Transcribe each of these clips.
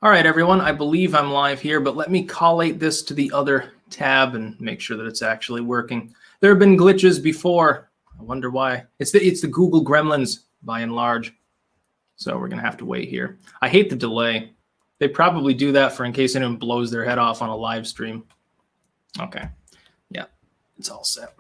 All right, everyone, I believe I'm live here, but let me collate this to the other tab and make sure that it's actually working. There have been glitches before. I wonder why. It's the Google gremlins, by and large. So we're going to have to wait here. I hate the delay. They probably do that for in case anyone blows their head off on a live stream. Okay. Yeah, it's all set.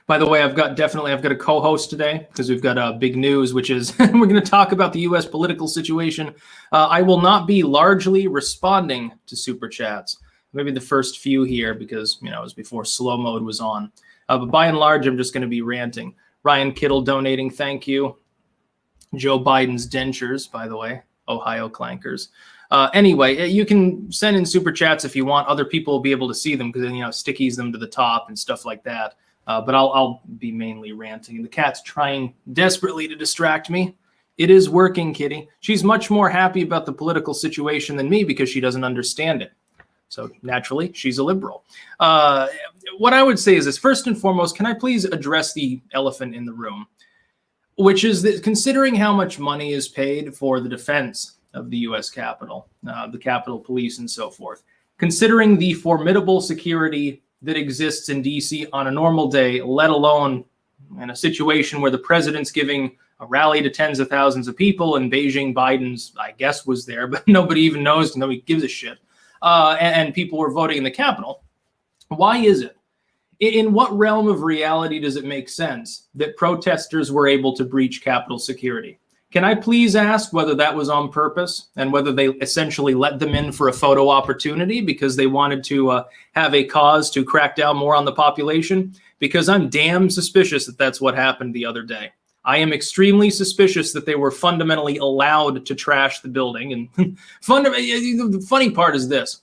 By the way, I've got a co-host today because we've got big news, which is we're going to talk about the U.S. political situation. I will not be largely responding to super chats. Maybe the first few here because, it was before slow mode was on. But by and large, I'm just going to be ranting. Ryan Kittle donating, thank you. Joe Biden's dentures, by the way, Ohio clankers. Anyway, you can send in super chats if you want. Other people will be able to see them because, stickies them to the top and stuff like that. But I'll be mainly ranting. The cat's trying desperately to distract me. It is working, Kitty. She's much more happy about the political situation than me because she doesn't understand it. So naturally, she's a liberal. What I would say is this. First and foremost, can I please address the elephant in the room, which is that considering how much money is paid for the defense of the U.S. Capitol, the Capitol Police and so forth, considering the formidable security that exists in D.C. on a normal day, let alone in a situation where the president's giving a rally to tens of thousands of people and Beijing Biden's, I guess, was there, but nobody even knows, nobody gives a shit. And people were voting in the Capitol. Why is it? In what realm of reality does it make sense that protesters were able to breach Capitol security? Can I please ask whether that was on purpose and whether they essentially let them in for a photo opportunity because they wanted to have a cause to crack down more on the population? Because I'm damn suspicious that that's what happened the other day. I am extremely suspicious that they were fundamentally allowed to trash the building. And the funny part is this.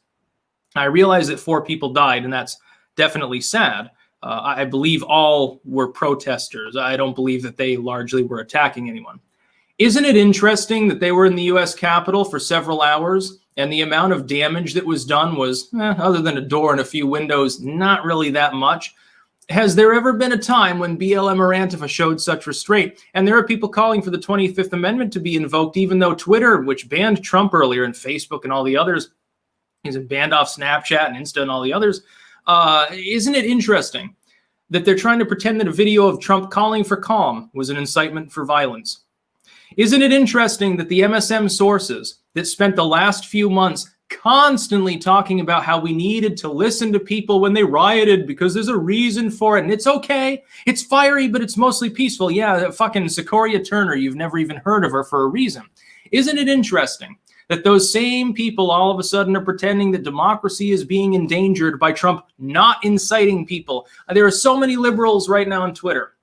I realize that 4 people died, and that's definitely sad. I believe all were protesters. I don't believe that they largely were attacking anyone. Isn't it interesting that they were in the U.S. Capitol for several hours and the amount of damage that was done was, other than a door and a few windows, not really that much? Has there ever been a time when BLM or Antifa showed such restraint? And there are people calling for the 25th Amendment to be invoked, even though Twitter, which banned Trump earlier, and Facebook and all the others, he's banned off Snapchat and Insta and all the others. Isn't it interesting that they're trying to pretend that a video of Trump calling for calm was an incitement for violence? Isn't it interesting that the MSM sources that spent the last few months constantly talking about how we needed to listen to people when they rioted because there's a reason for it and it's okay, it's fiery, but it's mostly peaceful. Yeah, fucking Secoria Turner, you've never even heard of her for a reason. Isn't it interesting that those same people all of a sudden are pretending that democracy is being endangered by Trump not inciting people? There are so many liberals right now on Twitter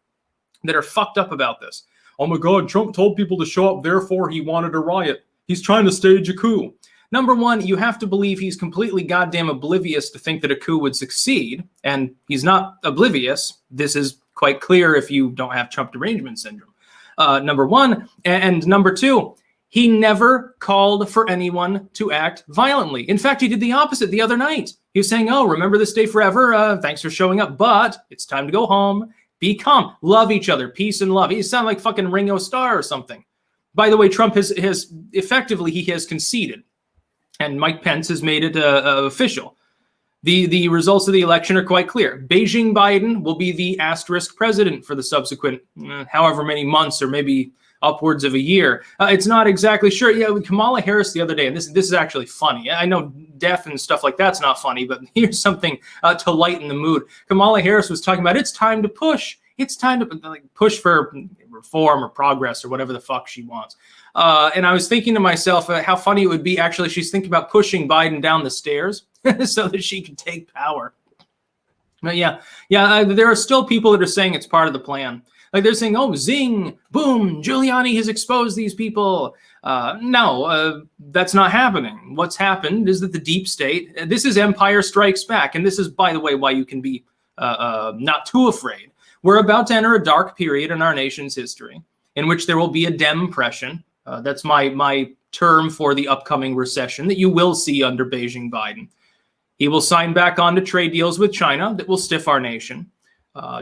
that are fucked up about this. Oh my God, Trump told people to show up, therefore he wanted a riot. He's trying to stage a coup. Number one, you have to believe he's completely goddamn oblivious to think that a coup would succeed, and he's not oblivious. This is quite clear if you don't have Trump derangement syndrome. Number one, and number two, he never called for anyone to act violently. In fact, he did the opposite the other night. He was saying, oh, remember this day forever, thanks for showing up, but it's time to go home. Be calm. Love each other. Peace and love. He sounds like fucking Ringo Starr or something. By the way, Trump has effectively, he has conceded. And Mike Pence has made it official. The results of the election are quite clear. Beijing Biden will be the asterisk president for the subsequent however many months or maybe upwards of a year. It's not exactly sure. Yeah, Kamala Harris the other day, and this is actually funny. I know death and stuff like that's not funny, but here's something to lighten the mood. Kamala Harris was talking about it's time to push. It's time to push for reform or progress or whatever the fuck she wants. And I was thinking to myself how funny it would be. Actually, she's thinking about pushing Biden down the stairs so that she can take power. But yeah, there are still people that are saying it's part of the plan. Like they're saying, oh, zing, boom, Giuliani has exposed these people. No, that's not happening. What's happened is that the deep state, this is Empire Strikes Back. And this is, by the way, why you can be not too afraid. We're about to enter a dark period in our nation's history in which there will be a Dempression. That's my term for the upcoming recession that you will see under Beijing Biden. He will sign back onto trade deals with China that will stiff our nation.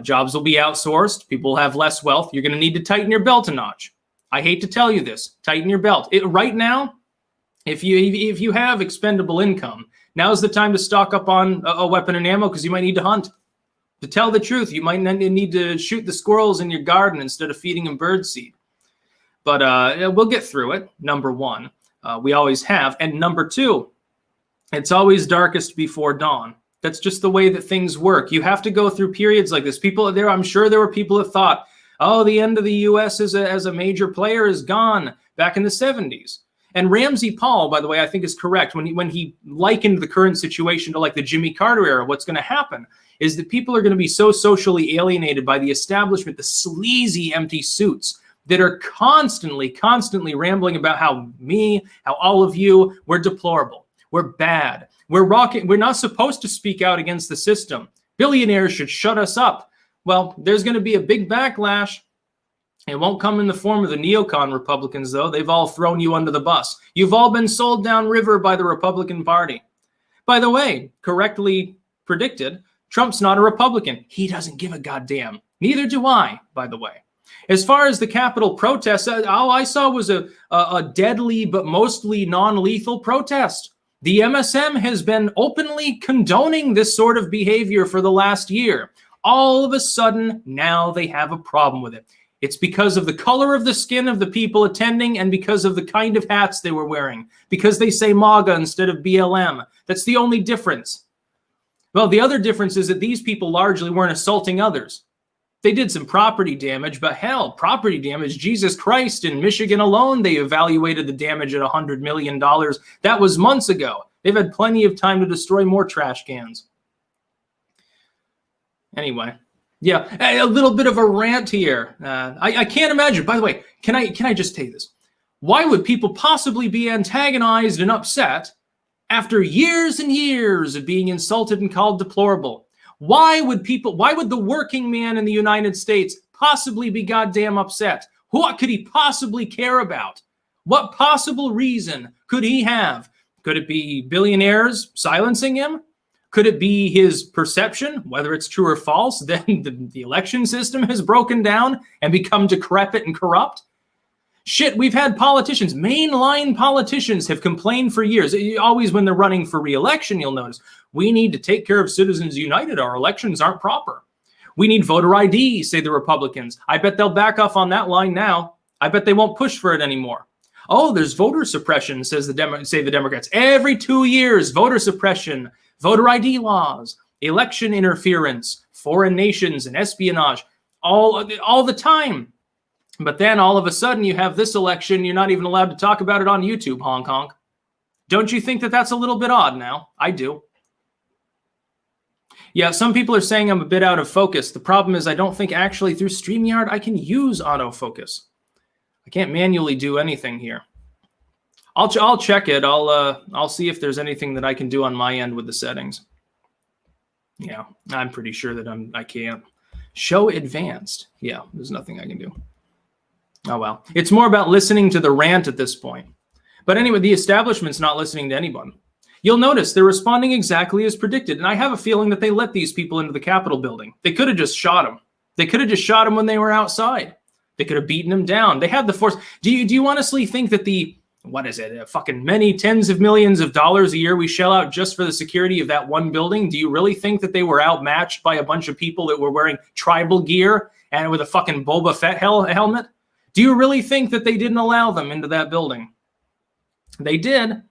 Jobs will be outsourced. People will have less wealth. You're going to need to tighten your belt a notch. I hate to tell you this. Tighten your belt. Right now, If you have expendable income, now's the time to stock up on a weapon and ammo because you might need to hunt. To tell the truth, you might need to shoot the squirrels in your garden instead of feeding them birdseed. But we'll get through it, number one. We always have. And number two, it's always darkest before dawn. That's just the way that things work. You have to go through periods like this. People there, I'm sure there were people that thought, oh, the end of the U.S. as a major player is gone back in the 70s. And Ramsey Paul, by the way, I think is correct when he likened the current situation to like the Jimmy Carter era. What's going to happen is that people are going to be so socially alienated by the establishment, the sleazy empty suits that are constantly rambling about how all of you, we're deplorable, we're bad, we're not supposed to speak out against the system. Billionaires should shut us up. Well, there's going to be a big backlash. It won't come in the form of the neocon Republicans, though. They've all thrown you under the bus. You've all been sold downriver by the Republican Party. By the way, correctly predicted, Trump's not a Republican. He doesn't give a goddamn. Neither do I, by the way. As far as the Capitol protests, all I saw was a deadly but mostly non-lethal protest. The MSM has been openly condoning this sort of behavior for the last year. All of a sudden, now they have a problem with it. It's because of the color of the skin of the people attending and because of the kind of hats they were wearing. Because they say MAGA instead of BLM. That's the only difference. Well, the other difference is that these people largely weren't assaulting others. They did some property damage, but hell, property damage, Jesus Christ, in Michigan alone, they evaluated the damage at $100 million. That was months ago. They've had plenty of time to destroy more trash cans. Anyway, yeah, a little bit of a rant here. I can't imagine. By the way, can I just take this? Why would people possibly be antagonized and upset after years and years of being insulted and called deplorable? Why would the working man in the United States possibly be goddamn upset? What could he possibly care about? What possible reason could he have? Could it be billionaires silencing him? Could it be his perception, whether it's true or false, then the election system has broken down and become decrepit and corrupt? Shit, we've had politicians, mainline politicians have complained for years. Always when they're running for re-election, you'll notice, we need to take care of Citizens United. Our elections aren't proper. We need voter ID, say the Republicans. I bet they'll back off on that line now. I bet they won't push for it anymore. Oh, there's voter suppression, say the Democrats. Every 2 years, voter suppression, voter ID laws, election interference, foreign nations, and espionage, all the time. But then all of a sudden you have this election, you're not even allowed to talk about it on YouTube, honk honk. Don't you think that that's a little bit odd now? I do. Yeah, some people are saying I'm a bit out of focus. The problem is I don't think actually through StreamYard I can use autofocus. I can't manually do anything here. I'll check it. I'll see if there's anything that I can do on my end with the settings. Yeah, I'm pretty sure that I can't. Show advanced. Yeah, there's nothing I can do. Oh, well. It's more about listening to the rant at this point. But anyway, the establishment's not listening to anyone. You'll notice they're responding exactly as predicted. And I have a feeling that they let these people into the Capitol building. They could have just shot them. They could have just shot them when they were outside. They could have beaten them down. They had the force. Do you honestly think that fucking many tens of millions of dollars a year we shell out just for the security of that one building? Do you really think that they were outmatched by a bunch of people that were wearing tribal gear and with a fucking Boba Fett helmet? Do you really think that they didn't allow them into that building? They did.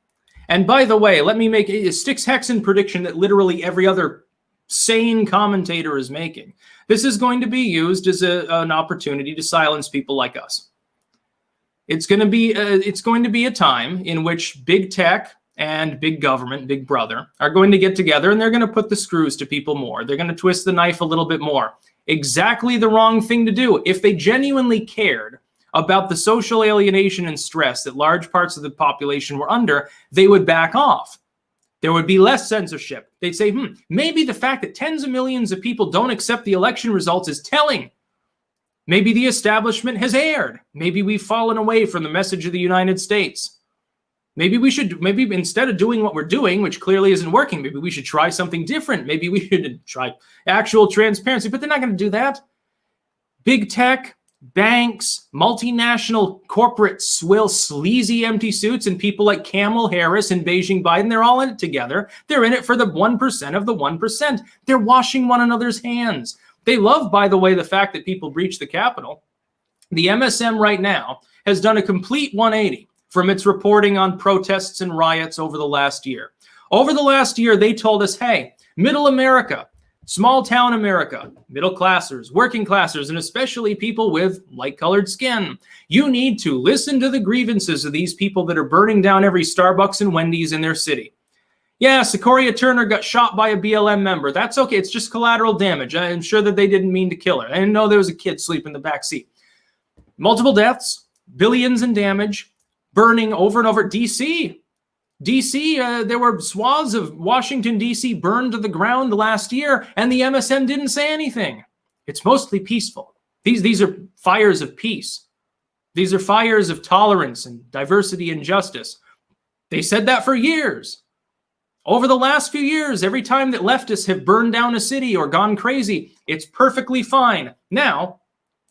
And by the way, let me make a Styx Hexen prediction that literally every other sane commentator is making. This is going to be used as an opportunity to silence people like us. It's going to be a time in which big tech and big government, big brother, are going to get together and they're going to put the screws to people more. They're going to twist the knife a little bit more. Exactly the wrong thing to do. If they genuinely cared about the social alienation and stress that large parts of the population were under, they would back off. There would be less censorship. They'd say, maybe the fact that tens of millions of people don't accept the election results is telling. Maybe the establishment has erred. Maybe we've fallen away from the message of the United States. Maybe instead of doing what we're doing, which clearly isn't working, maybe we should try something different. Maybe we should try actual transparency, but they're not going to do that. Big tech, banks, multinational corporate swill, sleazy empty suits, and people like Kamala Harris and Beijing Biden, they're all in it together. They're in it for the 1% of the 1%. They're washing one another's hands. They love, by the way, the fact that people breach the Capitol. The MSM right now has done a complete 180 from its reporting on protests and riots over the last year. Over the last year, they told us, hey, middle America, small town America, middle classers, working classers, and especially people with light-colored skin, you need to listen to the grievances of these people that are burning down every Starbucks and Wendy's in their city. Yeah, Sequoia Turner got shot by a BLM member. That's okay. It's just collateral damage. I'm sure that they didn't mean to kill her. I didn't know there was a kid sleeping in the back seat. Multiple deaths, billions in damage, burning over and over. D.C., there were swaths of Washington, D.C. burned to the ground last year, and the MSM didn't say anything. It's mostly peaceful. These are fires of peace. These are fires of tolerance and diversity and justice. They said that for years. Over the last few years, every time that leftists have burned down a city or gone crazy, it's perfectly fine. Now,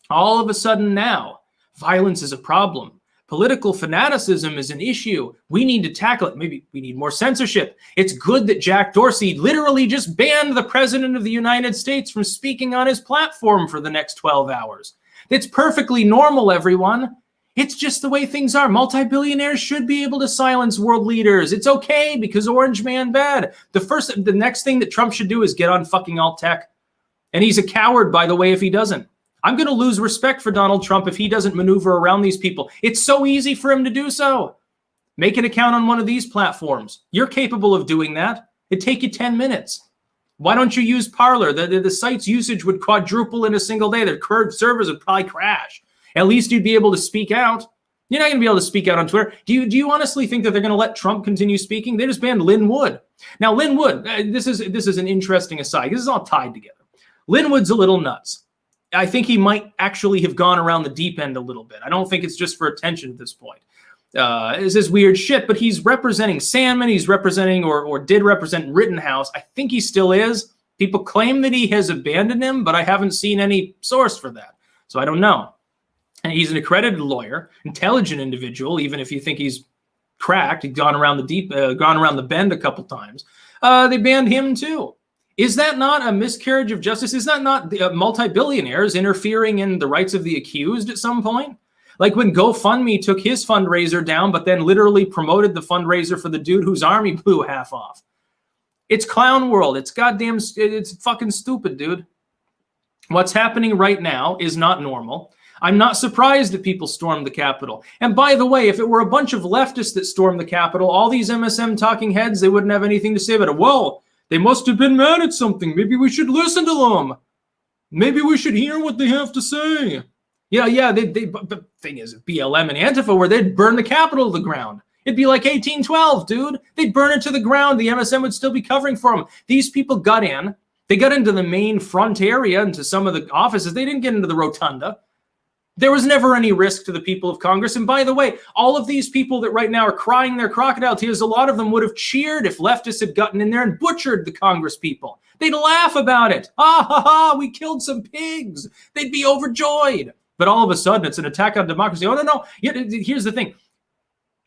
all of a sudden now, violence is a problem. Political fanaticism is an issue. We need to tackle it. Maybe we need more censorship. It's good that Jack Dorsey literally just banned the president of the United States from speaking on his platform for the next 12 hours. It's perfectly normal, everyone. It's just the way things are. Multi-billionaires should be able to silence world leaders. It's okay because Orange Man bad. The next thing that Trump should do is get on fucking alt tech. And he's a coward, by the way, if he doesn't. I'm going to lose respect for Donald Trump if he doesn't maneuver around these people. It's so easy for him to do so. Make an account on one of these platforms. You're capable of doing that. It'd take you 10 minutes. Why don't you use Parler? The site's usage would quadruple in a single day. Their current servers would probably crash. At least you'd be able to speak out. You're not going to be able to speak out on Twitter. Do you honestly think that they're going to let Trump continue speaking? They just banned Lynn Wood. Now, Lynn Wood, this is an interesting aside. This is all tied together. Lynn Wood's a little nuts. I think he might actually have gone around the deep end a little bit. I don't think it's just for attention at this point. It's this weird shit, but he's representing Sandman. He's representing or did represent Rittenhouse. I think he still is. People claim that he has abandoned him, but I haven't seen any source for that. So I don't know. And he's an accredited lawyer, intelligent individual, even if you think he's cracked. He's gone around the bend a couple times. They banned him too. Is that not a miscarriage of justice? Is that not the multi-billionaires interfering in the rights of the accused at some point? Like when GoFundMe took his fundraiser down, but then literally promoted the fundraiser for the dude whose army blew half off. It's clown world. It's fucking stupid, dude. What's happening right now is not normal. I'm not surprised that people stormed the Capitol. And by the way, if it were a bunch of leftists that stormed the Capitol, all these MSM talking heads, they wouldn't have anything to say about it. Whoa, they must have been mad at something. Maybe we should listen to them. Maybe we should hear what they have to say. Yeah. But the thing is, BLM and Antifa, where they'd burn the Capitol to the ground. It'd be like 1812, dude. They'd burn it to the ground. The MSM would still be covering for them. These people got in. They got into the main front area, into some of the offices. They didn't get into the rotunda. There was never any risk to the people of Congress. And by the way, all of these people that right now are crying their crocodile tears, a lot of them would have cheered if leftists had gotten in there and butchered the Congress people. They'd laugh about it. We killed some pigs. They'd be overjoyed. But all of a sudden, it's an attack on democracy. Oh, no. Here's the thing.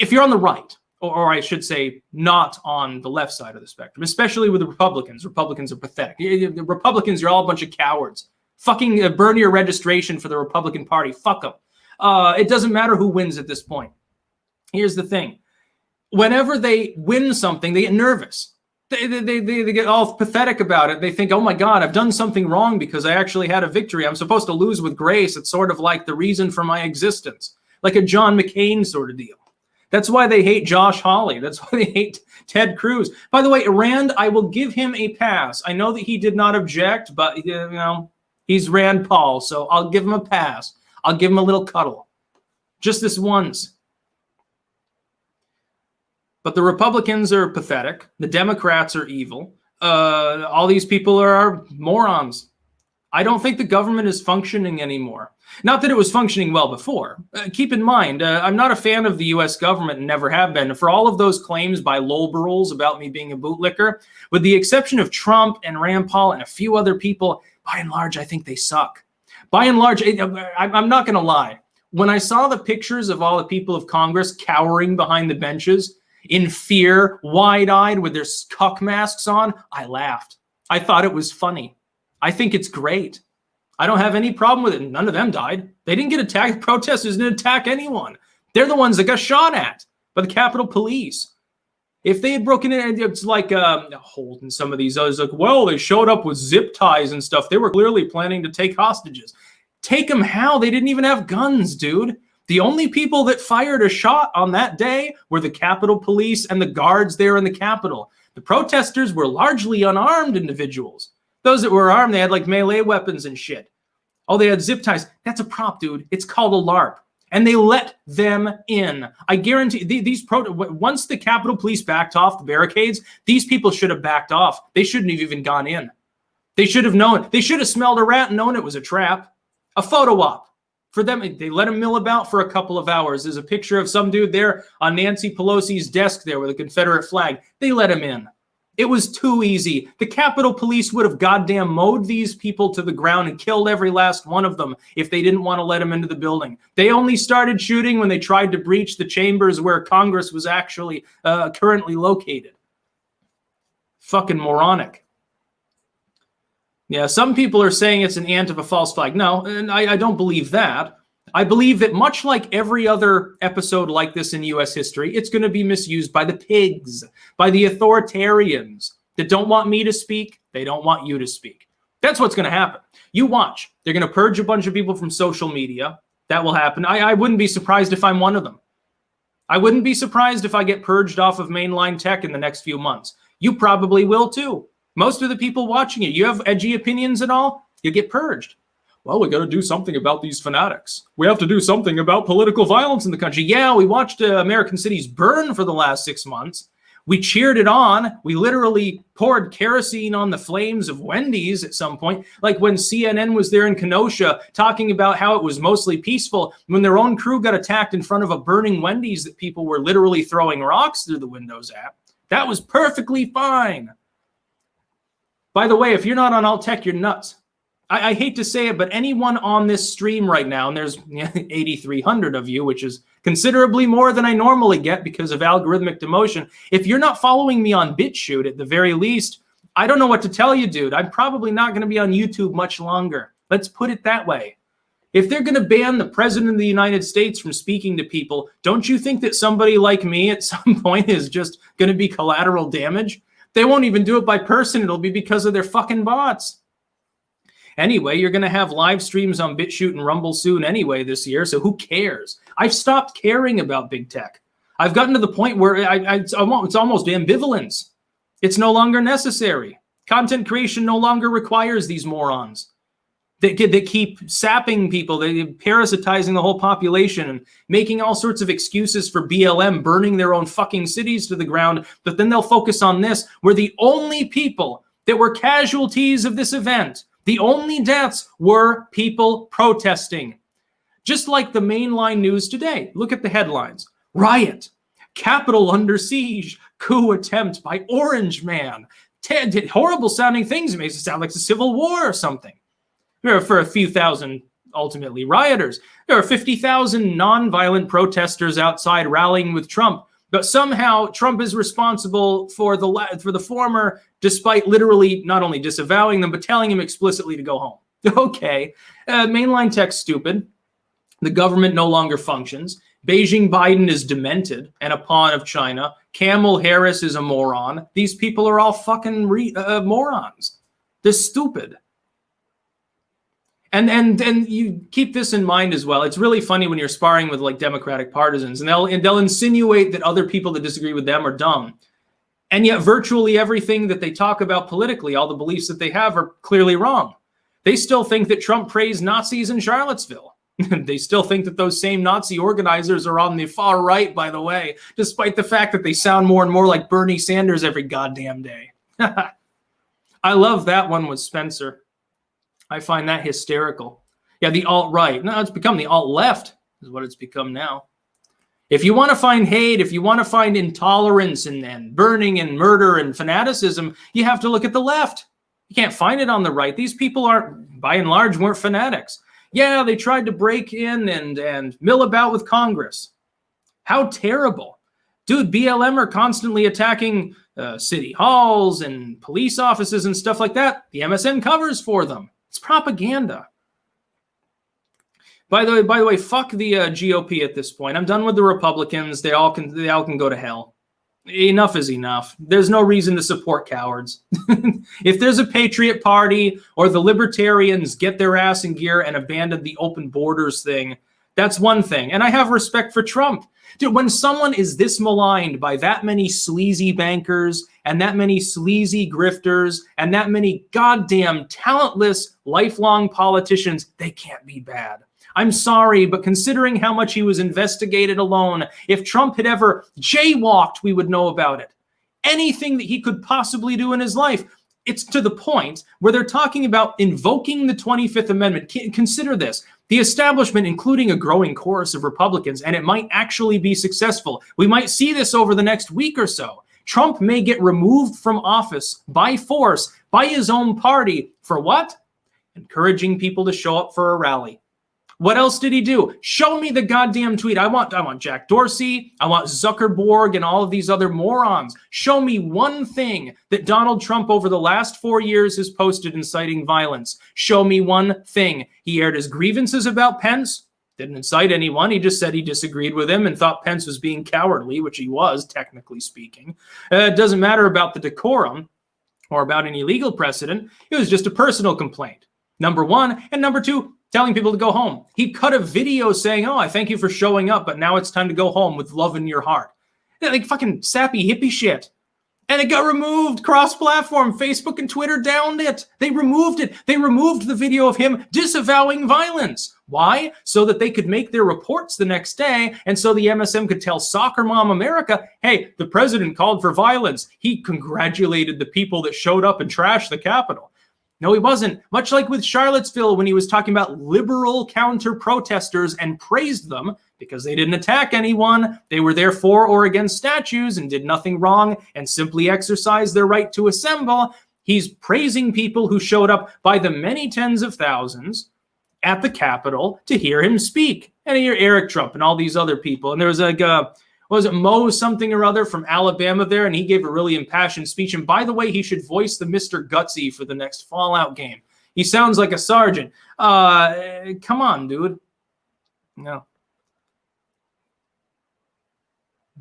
If you're on the right, or I should say not on the left side of the spectrum, especially with the Republicans are pathetic. The Republicans are all a bunch of cowards. Fucking burn your registration for the Republican Party. Fuck them. It doesn't matter who wins at this point. Here's the thing. Whenever they win something, they get nervous. They get all pathetic about it. They think, oh my God, I've done something wrong because I actually had a victory. I'm supposed to lose with grace. It's sort of like the reason for my existence. Like a John McCain sort of deal. That's why they hate Josh Hawley. That's why they hate Ted Cruz. By the way, Rand, I will give him a pass. I know that he did not object, but he's Rand Paul, so I'll give him a pass. I'll give him a little cuddle. Just this once. But the Republicans are pathetic. The Democrats are evil. All these people are morons. I don't think the government is functioning anymore. Not that it was functioning well before. Keep in mind, I'm not a fan of the U.S. government and never have been. For all of those claims by lolberals about me being a bootlicker, with the exception of Trump and Rand Paul and a few other people, by and large, I think they suck. By and large, I'm not going to lie. When I saw the pictures of all the people of Congress cowering behind the benches in fear, wide-eyed with their cuck masks on, I laughed. I thought it was funny. I think it's great. I don't have any problem with it. None of them died. They didn't get attacked. Protesters didn't attack anyone. They're the ones that got shot at by the Capitol Police. If they had broken in, it's like Holt and some of these others, like, well, they showed up with zip ties and stuff. They were clearly planning to take hostages. Take them how? They didn't even have guns, dude. The only people that fired a shot on that day were the Capitol Police and the guards there in the Capitol. The protesters were largely unarmed individuals. Those that were armed, they had like melee weapons and shit. Oh, they had zip ties. That's a prop, dude. It's called a LARP. And they let them in. I guarantee once the Capitol Police backed off the barricades, these people should have backed off. They shouldn't have even gone in. They should have known. They should have smelled a rat and known it was a trap. A photo op. For them, they let him mill about for a couple of hours. There's a picture of some dude there on Nancy Pelosi's desk there with a Confederate flag. They let him in. It was too easy. The Capitol Police would have goddamn mowed these people to the ground and killed every last one of them if they didn't want to let them into the building. They only started shooting when they tried to breach the chambers where Congress was actually currently located. Fucking moronic. Yeah, some people are saying it's an ant of a false flag. No, and I don't believe that. I believe that much like every other episode like this in U.S. history, it's going to be misused by the pigs, by the authoritarians that don't want me to speak. They don't want you to speak. That's what's going to happen. You watch. They're going to purge a bunch of people from social media. That will happen. I wouldn't be surprised if I'm one of them. I wouldn't be surprised if I get purged off of mainline tech in the next few months. You probably will too. Most of the people watching it, you have edgy opinions at all, you get purged. Well, we got to do something about these fanatics. We have to do something about political violence in the country. Yeah, we watched American cities burn for the last 6 months. We cheered it on. We literally poured kerosene on the flames of Wendy's at some point. Like when CNN was there in Kenosha talking about how it was mostly peaceful when their own crew got attacked in front of a burning Wendy's that people were literally throwing rocks through the windows at. That was perfectly fine. By the way, if you're not on alt tech, you're nuts. I hate to say it, but anyone on this stream right now, and there's 8,300 of you, which is considerably more than I normally get because of algorithmic demotion. If you're not following me on BitChute at the very least, I don't know what to tell you, dude. I'm probably not going to be on YouTube much longer. Let's put it that way. If they're going to ban the president of the United States from speaking to people, don't you think that somebody like me at some point is just going to be collateral damage? They won't even do it by person. It'll be because of their fucking bots. Anyway, you're going to have live streams on BitChute and Rumble soon anyway this year, so who cares? I've stopped caring about big tech. I've gotten to the point where it's almost ambivalence. It's no longer necessary. Content creation no longer requires these morons. They keep sapping people, they parasitizing the whole population and making all sorts of excuses for BLM, burning their own fucking cities to the ground, but then they'll focus on this. We're the only people that were casualties of this event. The only deaths were people protesting. Just like the mainline news today. Look at the headlines. Riot. Capitol under siege. Coup attempt by Orange Man. Horrible sounding things. It makes it sound like it's a civil war or something. For a few thousand, ultimately, rioters. There are 50,000 nonviolent protesters outside rallying with Trump. But somehow Trump is responsible for the former, despite literally not only disavowing them, but telling him explicitly to go home. Okay, mainline tech's stupid. The government no longer functions. Beijing Biden is demented and a pawn of China. Kamala Harris is a moron. These people are all fucking morons. They're stupid. And you keep this in mind as well. It's really funny when you're sparring with like Democratic partisans, and they'll insinuate that other people that disagree with them are dumb. And yet virtually everything that they talk about politically, all the beliefs that they have are clearly wrong. They still think that Trump praised Nazis in Charlottesville. They still think that those same Nazi organizers are on the far right, by the way, despite the fact that they sound more and more like Bernie Sanders every goddamn day. I love that one with Spencer. I find that hysterical. Yeah, the alt-right. No, it's become the alt-left is what it's become now. If you want to find hate, if you want to find intolerance and burning and murder and fanaticism, you have to look at the left. You can't find it on the right. These people aren't, by and large, weren't fanatics. Yeah, they tried to break in and mill about with Congress. How terrible. Dude, BLM are constantly attacking city halls and police offices and stuff like that. The MSN covers for them. It's propaganda. By the way, fuck the GOP at this point. I'm done with the Republicans. They all can go to hell. Enough is enough. There's no reason to support cowards. If there's a Patriot Party or the Libertarians get their ass in gear and abandon the open borders thing, that's one thing. And I have respect for Trump. Dude, when someone is this maligned by that many sleazy bankers and that many sleazy grifters and that many goddamn talentless lifelong politicians, they can't be bad. I'm sorry, but considering how much he was investigated alone, if Trump had ever jaywalked, we would know about it. Anything that he could possibly do in his life, it's to the point where they're talking about invoking the 25th Amendment. Consider this. The establishment, including a growing chorus of Republicans, and it might actually be successful. We might see this over the next week or so. Trump may get removed from office by force by his own party for what? Encouraging people to show up for a rally. What else did he do? Show me the goddamn tweet. I want Jack Dorsey. I want Zuckerberg and all of these other morons. Show me one thing that Donald Trump over the last 4 years has posted inciting violence. Show me one thing. He aired his grievances about Pence. Didn't incite anyone. He just said he disagreed with him and thought Pence was being cowardly, which he was, technically speaking. It doesn't matter about the decorum or about any legal precedent. It was just a personal complaint. Number one. And number two, telling people to go home. He cut a video saying, oh, I thank you for showing up, but now it's time to go home with love in your heart. Like fucking sappy hippie shit. And it got removed cross-platform. Facebook and Twitter downed it. They removed it. They removed the video of him disavowing violence. Why? So that they could make their reports the next day, and so the MSM could tell Soccer Mom America, hey, the president called for violence. He congratulated the people that showed up and trashed the Capitol. No, he wasn't. Much like with Charlottesville when he was talking about liberal counter-protesters and praised them because they didn't attack anyone. They were there for or against statues and did nothing wrong and simply exercised their right to assemble. He's praising people who showed up by the many tens of thousands at the Capitol to hear him speak. And hear Eric Trump and all these other people. And there was like was it Mo something or other from Alabama there? And he gave a really impassioned speech. And by the way, he should voice the Mr. Gutsy for the next Fallout game. He sounds like a sergeant. Come on, dude. No.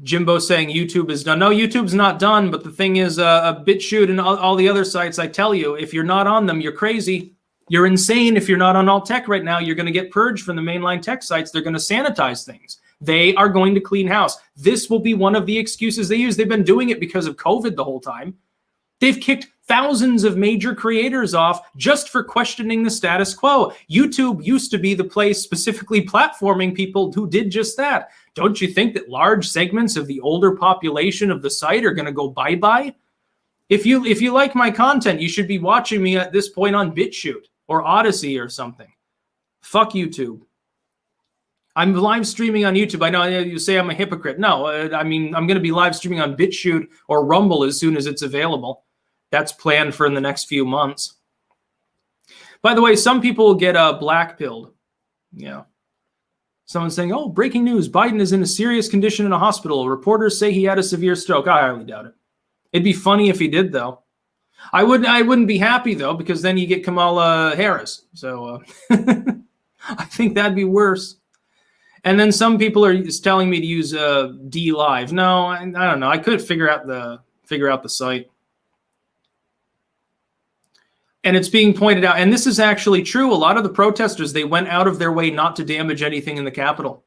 Jimbo saying YouTube is done. No, YouTube's not done. But the thing is, BitChute and all the other sites, I tell you, if you're not on them, you're crazy. You're insane. If you're not on alt tech right now, you're going to get purged from the mainline tech sites. They're going to sanitize things. They are going to clean house. This will be one of the excuses they use. They've been doing it because of COVID the whole time. They've kicked thousands of major creators off just for questioning the status quo. YouTube used to be the place specifically platforming people who did just that. Don't you think that large segments of the older population of the site are going to go bye-bye? If you like my content, you should be watching me at this point on BitChute or Odyssey or something. Fuck YouTube. I'm live streaming on YouTube. I know you say I'm a hypocrite. No, I mean, I'm going to be live streaming on BitChute or Rumble as soon as it's available. That's planned for in the next few months. By the way, some people will get black-pilled. Yeah. Someone's saying, oh, breaking news. Biden is in a serious condition in a hospital. Reporters say he had a severe stroke. I highly doubt it. It'd be funny if he did, though. I wouldn't be happy, though, because then you get Kamala Harris. So I think that'd be worse. And then some people are telling me to use D Live. No, I don't know. I could figure out the site. And it's being pointed out, and this is actually true. A lot of the protesters, they went out of their way not to damage anything in the Capitol.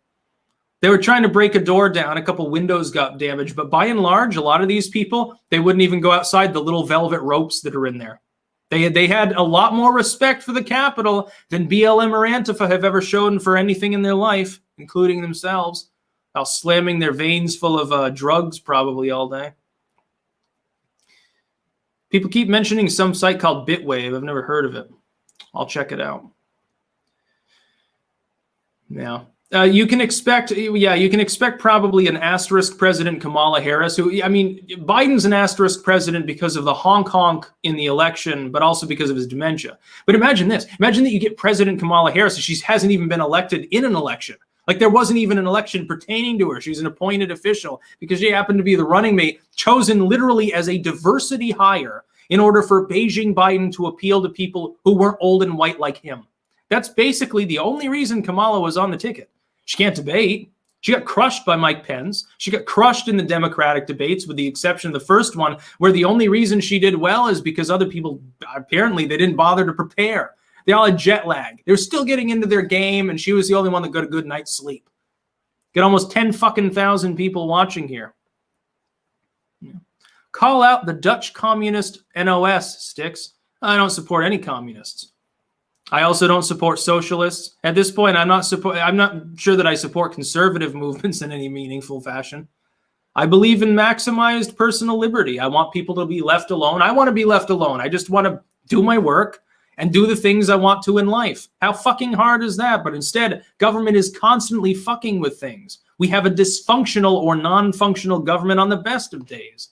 They were trying to break a door down. A couple windows got damaged. But by and large, a lot of these people, they wouldn't even go outside the little velvet ropes that are in there. They had a lot more respect for the Capitol than BLM or Antifa have ever shown for anything in their life, including themselves, while slamming their veins full of drugs probably all day. People keep mentioning some site called Bitwave. I've never heard of it. I'll check it out. Yeah. You can expect probably an asterisk president, Kamala Harris, who, I mean, Biden's an asterisk president because of the honk in the election, but also because of his dementia. But imagine this. Imagine that you get President Kamala Harris, and she hasn't even been elected in an election. Like, there wasn't even an election pertaining to her. She's an appointed official because she happened to be the running mate, chosen literally as a diversity hire in order for Beijing Biden to appeal to people who weren't old and white like him. That's basically the only reason Kamala was on the ticket. She can't debate. She got crushed by Mike Pence. She got crushed in the Democratic debates, with the exception of the first one, where the only reason she did well is because other people, apparently, they didn't bother to prepare. They all had jet lag. They were still getting into their game, and she was the only one that got a good night's sleep. Got almost 10,000 people watching here. Yeah. Call out the Dutch communist NOS, Sticks. I don't support any communists. I also don't support socialists. At this point, I'm not sure that I support conservative movements in any meaningful fashion. I believe in maximized personal liberty. I want people to be left alone. I want to be left alone. I just want to do my work and do the things I want to in life. How fucking hard is that? But instead, government is constantly fucking with things. We have a dysfunctional or non-functional government on the best of days.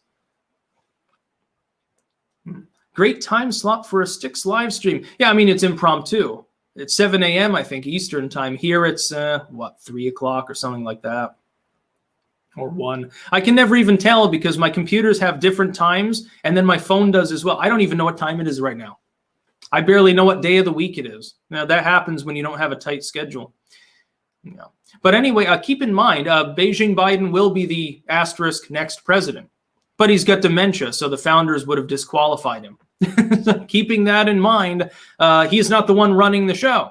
Great time slot for a Sticks live stream. Yeah, I mean, it's impromptu. It's 7 a.m., I think, Eastern time. Here it's, 3 o'clock or something like that. Or 1. I can never even tell because my computers have different times, and then my phone does as well. I don't even know what time it is right now. I barely know what day of the week it is. Now, that happens when you don't have a tight schedule. Yeah. But anyway, keep in mind, Beijing Biden will be the asterisk next president. But he's got dementia, so the founders would have disqualified him. Keeping that in mind, he's not the one running the show.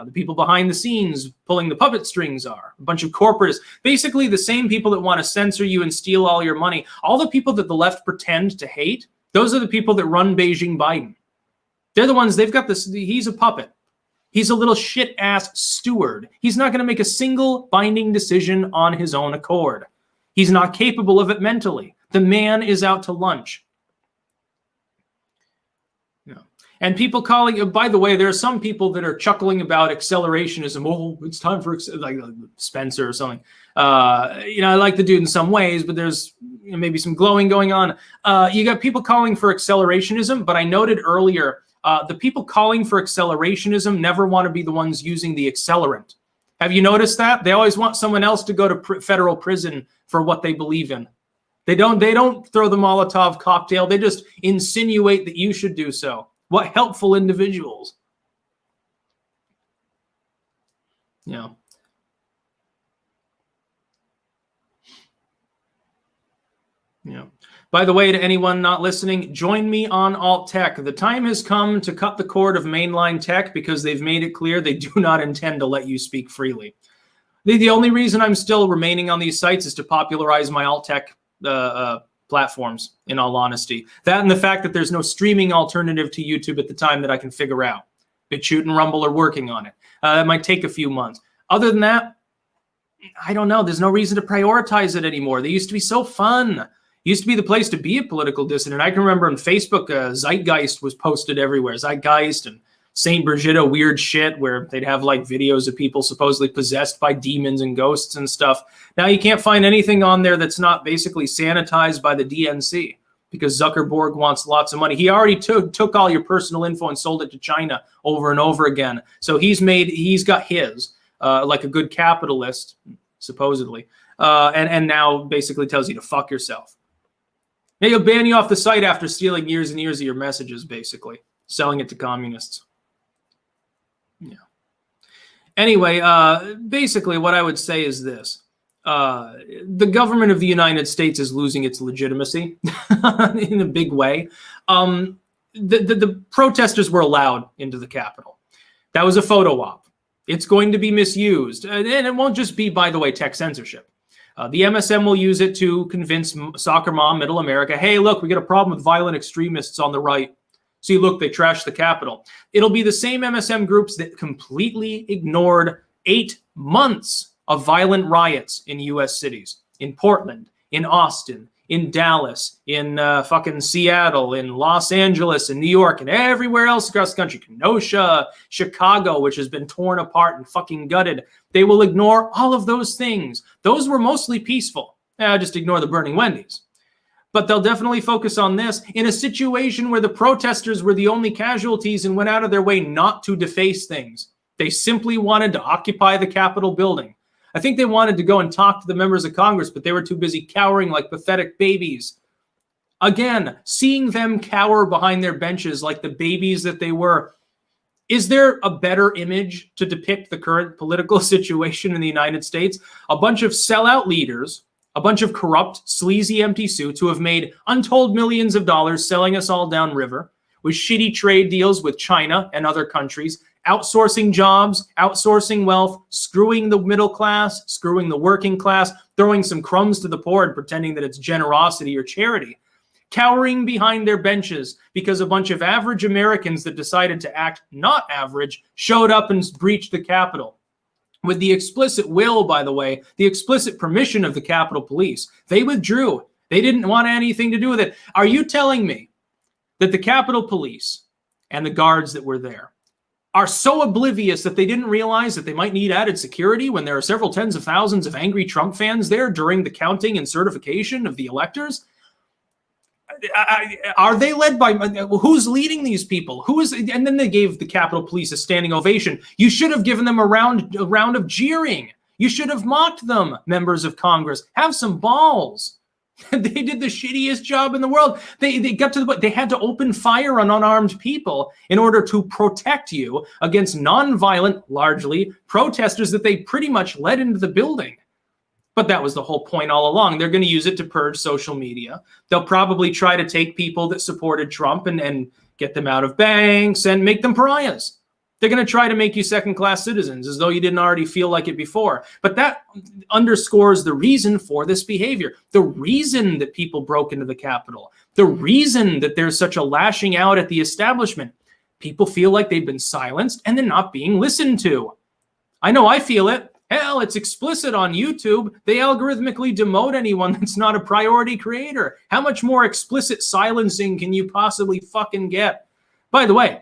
The people behind the scenes pulling the puppet strings are a bunch of corporates, basically the same people that want to censor you and steal all your money. All the people that the left pretend to hate, those are the people that run Beijing Biden. They're the ones, they've got this, he's a puppet. He's a little shit-ass steward. He's not going to make a single binding decision on his own accord. He's not capable of it mentally. The man is out to lunch. Yeah. And people calling, by the way, there are some people that are chuckling about accelerationism. Oh, it's time for, like Spencer or something. I like the dude in some ways, but there's maybe some glowing going on. You got people calling for accelerationism, but I noted earlier, the people calling for accelerationism never want to be the ones using the accelerant. Have you noticed that? They always want someone else to go to federal prison for what they believe in. They don't throw the Molotov cocktail. They just insinuate that you should do so. What helpful individuals. Yeah. Yeah. By the way, to anyone not listening, join me on Alt Tech. The time has come to cut the cord of mainline tech because they've made it clear they do not intend to let you speak freely. The only reason I'm still remaining on these sites is to popularize my Alt Tech platforms, in all honesty. That and the fact that there's no streaming alternative to YouTube at the time that I can figure out. BitChute and Rumble are working on it. It might take a few months. Other than that, I don't know. There's no reason to prioritize it anymore. They used to be so fun. It used to be the place to be a political dissident. I can remember on Facebook, Zeitgeist was posted everywhere. Zeitgeist and St. Brigida weird shit where they'd have like videos of people supposedly possessed by demons and ghosts and stuff. Now you can't find anything on there that's not basically sanitized by the DNC because Zuckerberg wants lots of money. He already took all your personal info and sold it to China over and over again. So he's got his, like a good capitalist, supposedly, and now basically tells you to fuck yourself. Now he'll ban you off the site after stealing years and years of your messages, basically, selling it to communists. Yeah. Anyway, basically what I would say is this. The government of the United States is losing its legitimacy in a big way. The protesters were allowed into the Capitol. That was a photo op. It's going to be misused. And it won't just be, by the way, tech censorship. The MSM will use it to convince soccer mom, middle America, hey, look, we got a problem with violent extremists on the right. See, look, they trashed the Capitol. It'll be the same MSM groups that completely ignored 8 months of violent riots in U.S. cities, in Portland, in Austin, in Dallas, in fucking Seattle, in Los Angeles, in New York, and everywhere else across the country, Kenosha, Chicago, which has been torn apart and fucking gutted. They will ignore all of those things. Those were mostly peaceful. Just ignore the burning Wendy's. But they'll definitely focus on this in a situation where the protesters were the only casualties and went out of their way not to deface things. They simply wanted to occupy the Capitol building. I think they wanted to go and talk to the members of Congress, but they were too busy cowering like pathetic babies. Again, seeing them cower behind their benches like the babies that they were. Is there a better image to depict the current political situation in the United States? A bunch of sellout leaders, a bunch of corrupt, sleazy, empty suits who have made untold millions of dollars selling us all downriver with shitty trade deals with China and other countries, outsourcing jobs, outsourcing wealth, screwing the middle class, screwing the working class, throwing some crumbs to the poor and pretending that it's generosity or charity, cowering behind their benches because a bunch of average Americans that decided to act not average showed up and breached the Capitol. With the explicit will, by the way, the explicit permission of the Capitol Police. They withdrew. They didn't want anything to do with it. Are you telling me that the Capitol Police and the guards that were there are so oblivious that they didn't realize that they might need added security when there are several tens of thousands of angry Trump fans there during the counting and certification of the electors? Are they led by, who's leading these people? Who is, and then they gave the Capitol Police a standing ovation. You should have given them a round of jeering. You should have mocked them, members of Congress. Have some balls. They did the shittiest job in the world. They got to they had to open fire on unarmed people in order to protect you against nonviolent, largely, protesters that they pretty much led into the building. But that was the whole point all along. They're going to use it to purge social media. They'll probably try to take people that supported Trump and get them out of banks and make them pariahs. They're going to try to make you second-class citizens as though you didn't already feel like it before. But that underscores the reason for this behavior, the reason that people broke into the Capitol, the reason that there's such a lashing out at the establishment. People feel like they've been silenced and they're not being listened to. I know I feel it. Hell, it's explicit on YouTube. They algorithmically demote anyone that's not a priority creator. How much more explicit silencing can you possibly fucking get? By the way,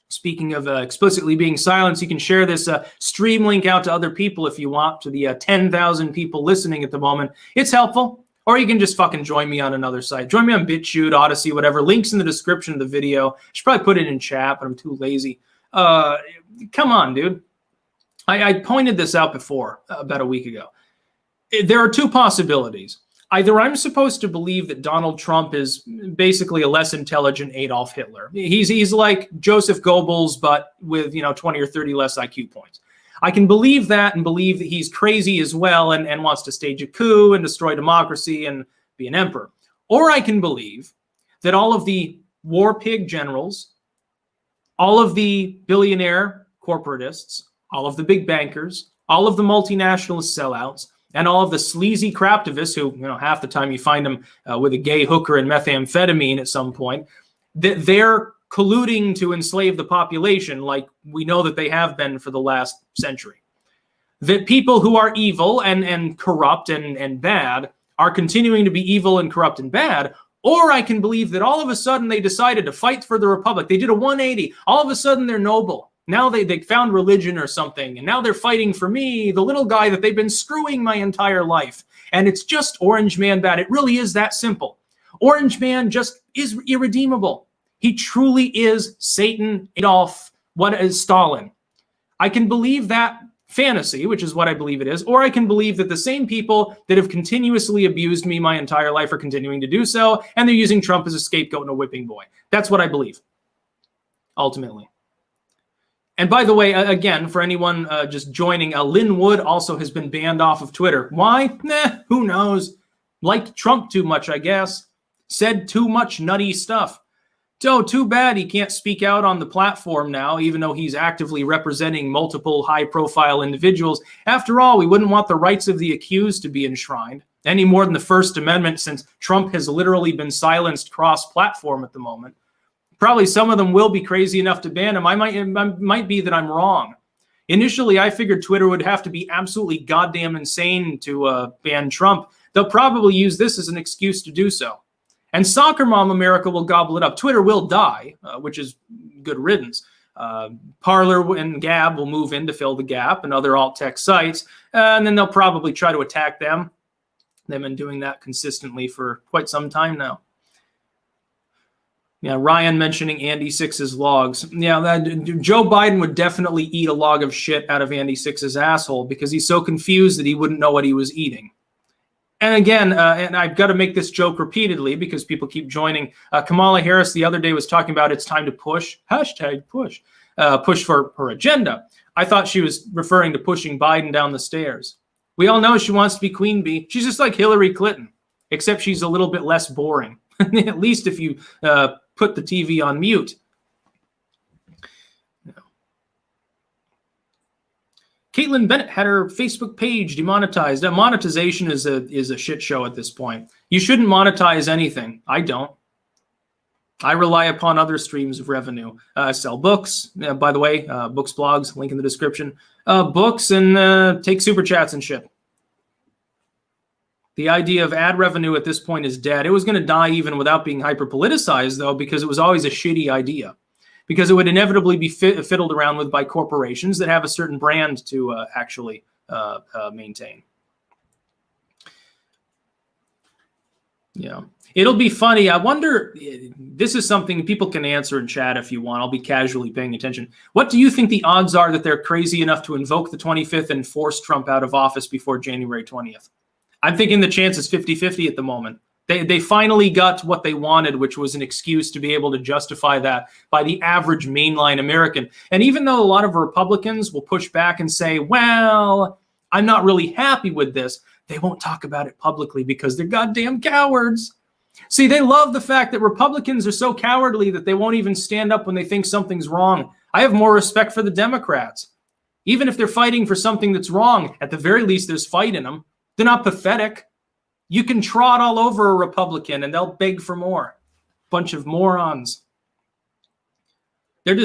speaking of explicitly being silenced, you can share this stream link out to other people if you want, to the 10,000 people listening at the moment. It's helpful. Or you can just fucking join me on another site. Join me on BitChute, Odyssey, whatever. Links in the description of the video. I should probably put it in chat, but I'm too lazy. Come on, dude. I pointed this out before, about a week ago. There are two possibilities. Either I'm supposed to believe that Donald Trump is basically a less intelligent Adolf Hitler. He's like Joseph Goebbels, but with 20 or 30 less IQ points. I can believe that and believe that he's crazy as well and wants to stage a coup and destroy democracy and be an emperor. Or I can believe that all of the war pig generals, all of the billionaire corporatists, all of the big bankers, all of the multinationalist sellouts, and all of the sleazy craptivists who, half the time you find them with a gay hooker and methamphetamine at some point, that they're colluding to enslave the population like we know that they have been for the last century. That people who are evil and corrupt and bad are continuing to be evil and corrupt and bad. Or I can believe that all of a sudden they decided to fight for the Republic. They did a 180. All of a sudden they're noble. Now they found religion or something, and now they're fighting for me, the little guy that they've been screwing my entire life. And it's just Orange Man bad. It really is that simple. Orange Man just is irredeemable. He truly is Satan, Adolf, what is Stalin. I can believe that fantasy, which is what I believe it is, or I can believe that the same people that have continuously abused me my entire life are continuing to do so, and they're using Trump as a scapegoat and a whipping boy. That's what I believe, ultimately. And by the way, again, for anyone just joining, Lynn Wood also has been banned off of Twitter. Why? Who knows? Liked Trump too much, I guess. Said too much nutty stuff. So too bad he can't speak out on the platform now, even though he's actively representing multiple high-profile individuals. After all, we wouldn't want the rights of the accused to be enshrined, any more than the First Amendment, since Trump has literally been silenced cross-platform at the moment. Probably some of them will be crazy enough to ban him. It might be that I'm wrong. Initially, I figured Twitter would have to be absolutely goddamn insane to ban Trump. They'll probably use this as an excuse to do so. And soccer mom America will gobble it up. Twitter will die, which is good riddance. Parler and Gab will move in to fill the gap, and other alt-tech sites, and then they'll probably try to attack them. They've been doing that consistently for quite some time now. Yeah, Ryan mentioning Andy Six's logs. Yeah, Joe Biden would definitely eat a log of shit out of Andy Six's asshole because he's so confused that he wouldn't know what he was eating. And again, and I've got to make this joke repeatedly because people keep joining. Kamala Harris the other day was talking about it's time to push, #push, push for her agenda. I thought she was referring to pushing Biden down the stairs. We all know she wants to be queen bee. She's just like Hillary Clinton, except she's a little bit less boring. At least if you put the TV on mute. Caitlin Bennett had her Facebook page demonetized. Monetization is a shit show at this point. You shouldn't monetize anything. I don't. I rely upon other streams of revenue. Sell books. By the way, books, blogs, link in the description. Books and take super chats and shit. The idea of ad revenue at this point is dead. It was going to die even without being hyper-politicized, though, because it was always a shitty idea. Because it would inevitably be fiddled around with by corporations that have a certain brand to actually maintain. Yeah. It'll be funny. I wonder, this is something people can answer in chat if you want. I'll be casually paying attention. What do you think the odds are that they're crazy enough to invoke the 25th and force Trump out of office before January 20th? I'm thinking the chance is 50-50 at the moment. They finally got what they wanted, which was an excuse to be able to justify that by the average mainline American. And even though a lot of Republicans will push back and say, well, I'm not really happy with this, they won't talk about it publicly because they're goddamn cowards. See, they love the fact that Republicans are so cowardly that they won't even stand up when they think something's wrong. I have more respect for the Democrats. Even if they're fighting for something that's wrong, at the very least, there's fight in them. They're not pathetic. You can trot all over a Republican and they'll beg for more. Bunch of morons. They're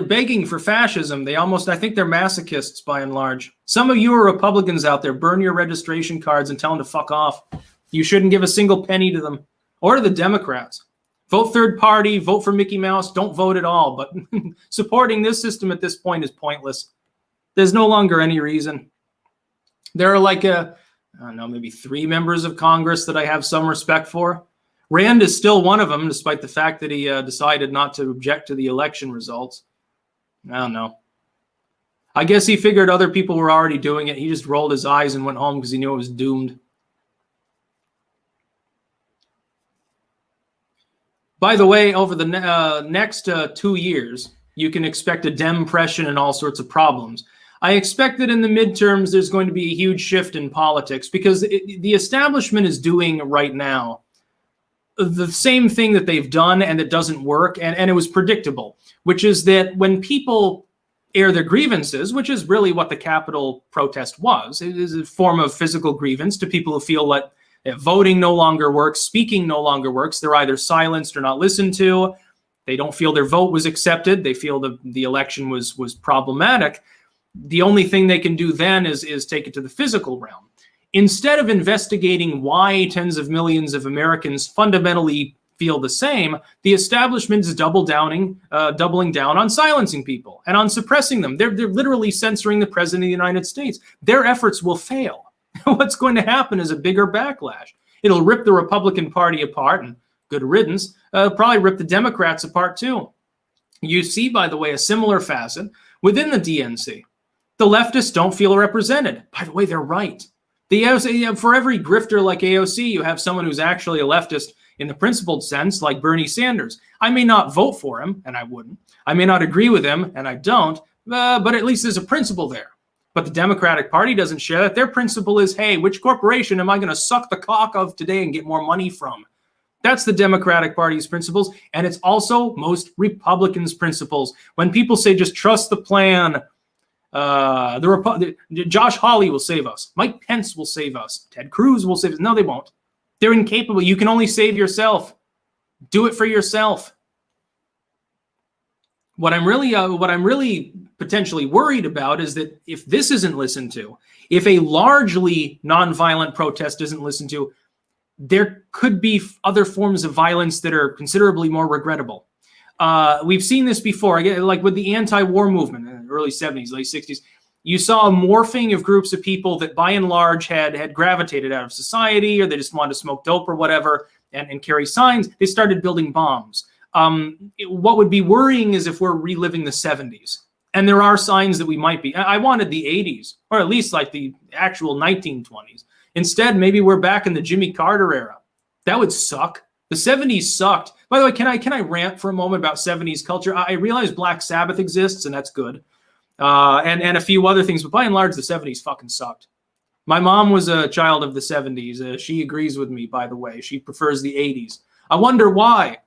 begging for fascism. I think they're masochists by and large. Some of you are Republicans out there. Burn your registration cards and tell them to fuck off. You shouldn't give a single penny to them or to the Democrats. Vote third party, vote for Mickey Mouse, don't vote at all. But supporting this system at this point is pointless. There's no longer any reason. There are like I don't know, maybe 3 members of Congress that I have some respect for. Rand is still one of them, despite the fact that he decided not to object to the election results. I don't know. I guess he figured other people were already doing it. He just rolled his eyes and went home because he knew it was doomed. By the way, over the next 2 years, you can expect a Dem-pression and all sorts of problems. I expect that in the midterms, there's going to be a huge shift in politics because the establishment is doing right now the same thing that they've done and that doesn't work. And it was predictable, which is that when people air their grievances, which is really what the Capitol protest was, it is a form of physical grievance to people who feel like voting no longer works, speaking no longer works. They're either silenced or not listened to. They don't feel their vote was accepted. They feel the election was problematic. The only thing they can do then is take it to the physical realm. Instead of investigating why tens of millions of Americans fundamentally feel the same, the establishment is doubling down on silencing people and on suppressing them. They're literally censoring the president of the United States. Their efforts will fail. What's going to happen is a bigger backlash. It'll rip the Republican Party apart, and good riddance. Probably rip the Democrats apart too. You see, by the way, a similar facet within the DNC. The leftists don't feel represented. By the way, they're right. For every grifter like AOC, you have someone who's actually a leftist in the principled sense, like Bernie Sanders. I may not vote for him, and I wouldn't. I may not agree with him, and I don't, but at least there's a principle there. But the Democratic Party doesn't share that. Their principle is, hey, which corporation am I going to suck the cock of today and get more money from? That's the Democratic Party's principles, and it's also most Republicans' principles. When people say just trust the plan, Josh Hawley will save us. Mike Pence will save us. Ted Cruz will save us. No, they won't. They're incapable. You can only save yourself. Do it for yourself. What I'm really potentially worried about is that if this isn't listened to, if a largely nonviolent protest isn't listened to, there could be other forms of violence that are considerably more regrettable. We've seen this before, like with the anti-war movement in the early 70s, late 60s. You saw a morphing of groups of people that by and large had gravitated out of society, or they just wanted to smoke dope or whatever and carry signs. They started building bombs. What would be worrying is if we're reliving the 70s. And there are signs that we might be. I wanted the 80s, or at least like the actual 1920s. Instead, maybe we're back in the Jimmy Carter era. That would suck. The 70s sucked. By the way, can I rant for a moment about 70s culture? I realize Black Sabbath exists, and that's good. And a few other things, but by and large, the 70s fucking sucked. My mom was a child of the 70s. She agrees with me, by the way. She prefers the 80s. I wonder why.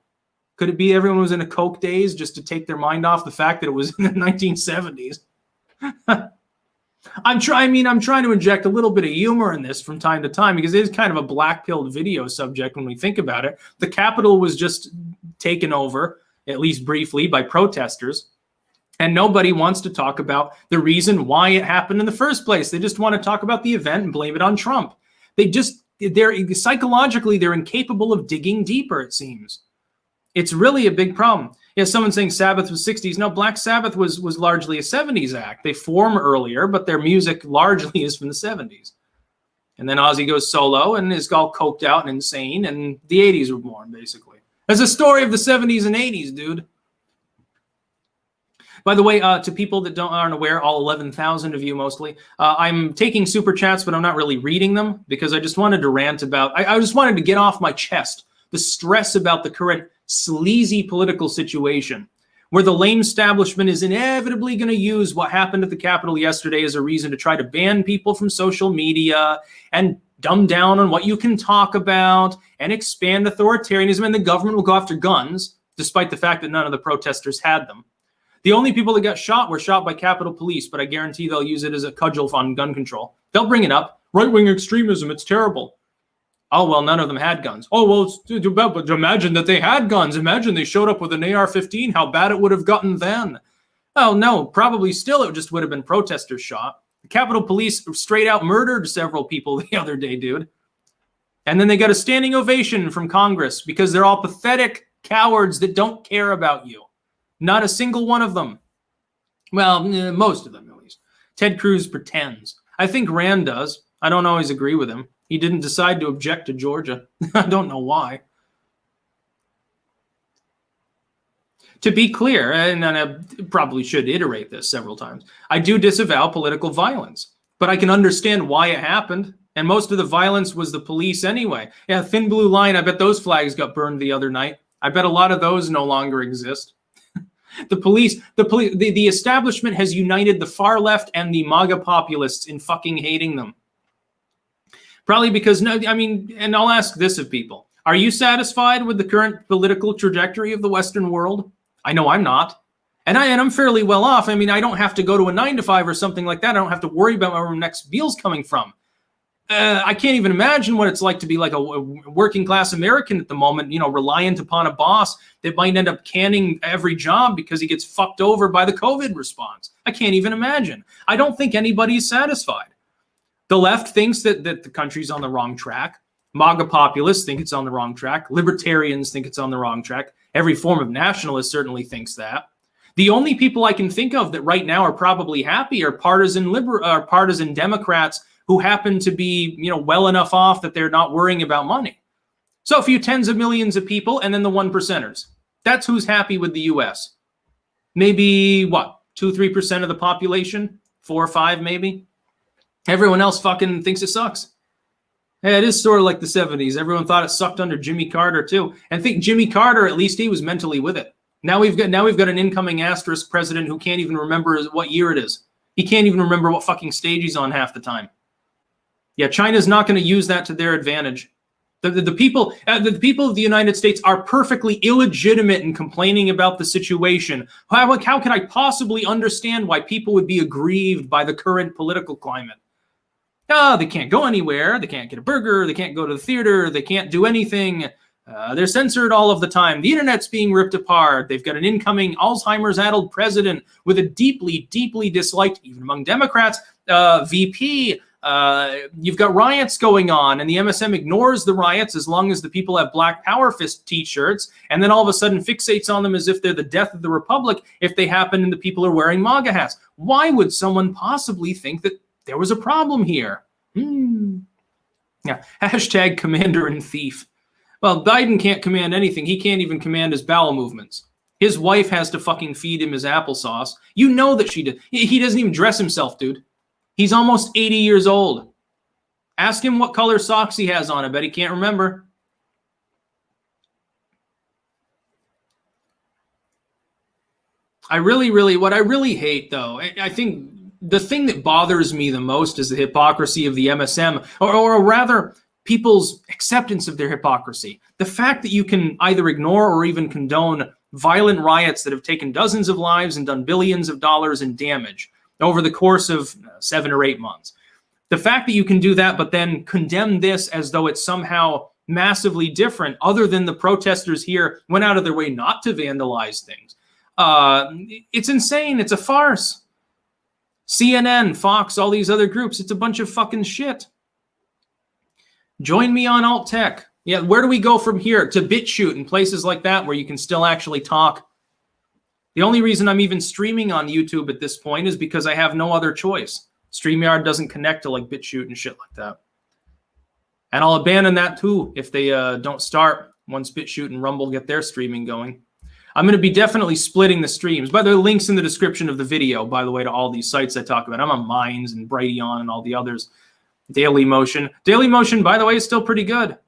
Could it be everyone was in a coke daze just to take their mind off the fact that it was in the 1970s? I'm trying to inject a little bit of humor in this from time to time because it is kind of a black-pilled video subject when we think about it. The Capitol was just taken over, at least briefly, by protesters. And nobody wants to talk about the reason why it happened in the first place. They just want to talk about the event and blame it on Trump. They're psychologically, they're incapable of digging deeper, it seems. It's really a big problem. Yeah, someone's saying Sabbath was 60s. No, Black Sabbath was largely a 70s act. They form earlier, but their music largely is from the 70s. And then Ozzy goes solo and is all coked out and insane, and the 80s were born, basically. There's a story of the 70s and 80s, dude. By the way, to people that aren't aware, all 11,000 of you mostly, I'm taking super chats, but I'm not really reading them because I just wanted to rant about, I just wanted to get off my chest the stress about the current sleazy political situation where the lame establishment is inevitably going to use what happened at the Capitol yesterday as a reason to try to ban people from social media and dumb down on what you can talk about and expand authoritarianism, and the government will go after guns, despite the fact that none of the protesters had them. The only people that got shot were shot by Capitol Police, but I guarantee they'll use it as a cudgel on gun control. They'll bring it up. Right-wing extremism, it's terrible. Oh, well, none of them had guns. Oh, well, but imagine that they had guns. Imagine they showed up with an AR-15, how bad it would have gotten then. Oh, no, probably still it just would have been protesters shot. The Capitol Police straight out murdered several people the other day, dude. And then they got a standing ovation from Congress because they're all pathetic cowards that don't care about you. Not a single one of them. Well, most of them, at least. Ted Cruz pretends. I think Rand does. I don't always agree with him. He didn't decide to object to Georgia. I don't know why. To be clear, and I probably should iterate this several times, I do disavow political violence, but I can understand why it happened. And most of the violence was the police anyway. Yeah, Thin Blue Line, I bet those flags got burned the other night. I bet a lot of those no longer exist. The establishment has united the far left and the MAGA populists in fucking hating them. Probably because, and I'll ask this of people. Are you satisfied with the current political trajectory of the Western world? I know I'm not. And I'm fairly well off. I don't have to go to a 9-to-5 or something like that. I don't have to worry about where my next meal's coming from. I can't even imagine what it's like to be like a working class American at the moment, reliant upon a boss that might end up canning every job because he gets fucked over by the COVID response. I can't even imagine. I don't think anybody is satisfied. The left thinks that the country's on the wrong track. MAGA populists think it's on the wrong track. Libertarians think it's on the wrong track. Every form of nationalist certainly thinks that. The only people I can think of that right now are probably happy are partisan Democrats who happen to be, well enough off that they're not worrying about money. So a few tens of millions of people and then the 1%ers. That's who's happy with the U.S. Maybe, 2-3% of the population? 4 or 5 maybe? Everyone else fucking thinks it sucks. Yeah, it is sort of like the 70s. Everyone thought it sucked under Jimmy Carter too. And I think Jimmy Carter, at least he was mentally with it. Now we've got an incoming asterisk president who can't even remember what year it is. He can't even remember what fucking stage he's on half the time. Yeah, China's not going to use that to their advantage. The people of the United States are perfectly illegitimate in complaining about the situation. How can I possibly understand why people would be aggrieved by the current political climate? They can't go anywhere. They can't get a burger. They can't go to the theater. They can't do anything. They're censored all of the time. The internet's being ripped apart. They've got an incoming Alzheimer's-addled president with a deeply, deeply disliked, even among Democrats, VP. You've got riots going on, and the MSM ignores the riots as long as the people have Black Power Fist t-shirts, and then all of a sudden fixates on them as if they're the death of the Republic if they happen and the people are wearing MAGA hats. Why would someone possibly think that there was a problem here? Yeah, hashtag commander and thief. Well, Biden can't command anything. He can't even command his bowel movements. His wife has to fucking feed him his applesauce. You know that she did. He doesn't even dress himself, dude. He's almost 80 years old. Ask him what color socks he has on. I bet he can't remember. What I really hate, though, I think the thing that bothers me the most is the hypocrisy of the MSM, or rather, people's acceptance of their hypocrisy. The fact that you can either ignore or even condone violent riots that have taken dozens of lives and done billions of dollars in damage over the course of 7 or 8 months. The fact that you can do that, but then condemn this as though it's somehow massively different, other than the protesters here went out of their way not to vandalize things. It's insane. It's a farce. CNN, Fox, all these other groups, it's a bunch of fucking shit. Join me on Alt Tech. Yeah, where do we go from here? To BitChute and places like that where you can still actually talk. The only reason I'm even streaming on YouTube at this point is because I have no other choice. StreamYard doesn't connect to like BitChute and shit like that. And I'll abandon that too if they don't start once BitChute and Rumble get their streaming going. I'm going to be definitely splitting the streams. By the way, links in the description of the video, by the way, to all these sites I talk about. I'm on Minds and Brighteon and all the others. Daily Motion. Daily Motion, by the way, is still pretty good.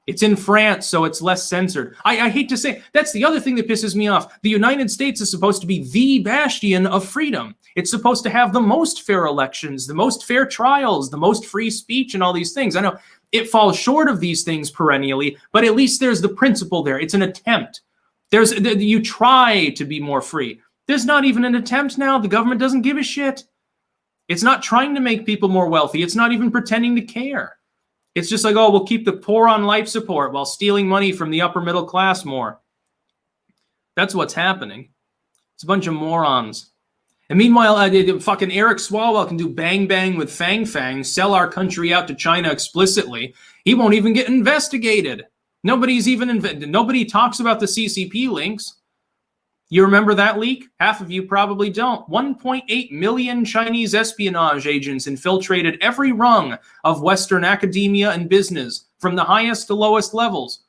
It's in France, so it's less censored. I hate to say, that's the other thing that pisses me off. The United States is supposed to be the bastion of freedom. It's supposed to have the most fair elections, the most fair trials, the most free speech, and all these things. I know it falls short of these things perennially, but at least there's the principle there. It's an attempt. You try to be more free. There's not even an attempt now. The government doesn't give a shit. It's not trying to make people more wealthy. It's not even pretending to care. It's just like, oh, we'll keep the poor on life support while stealing money from the upper middle class more. That's what's happening. It's a bunch of morons. And meanwhile, fucking Eric Swalwell can do bang bang with Fang Fang, sell our country out to China explicitly. He won't even get investigated. Nobody talks about the CCP links. You remember that leak? Half of you probably don't. 1.8 million Chinese espionage agents infiltrated every rung of Western academia and business, from the highest to lowest levels.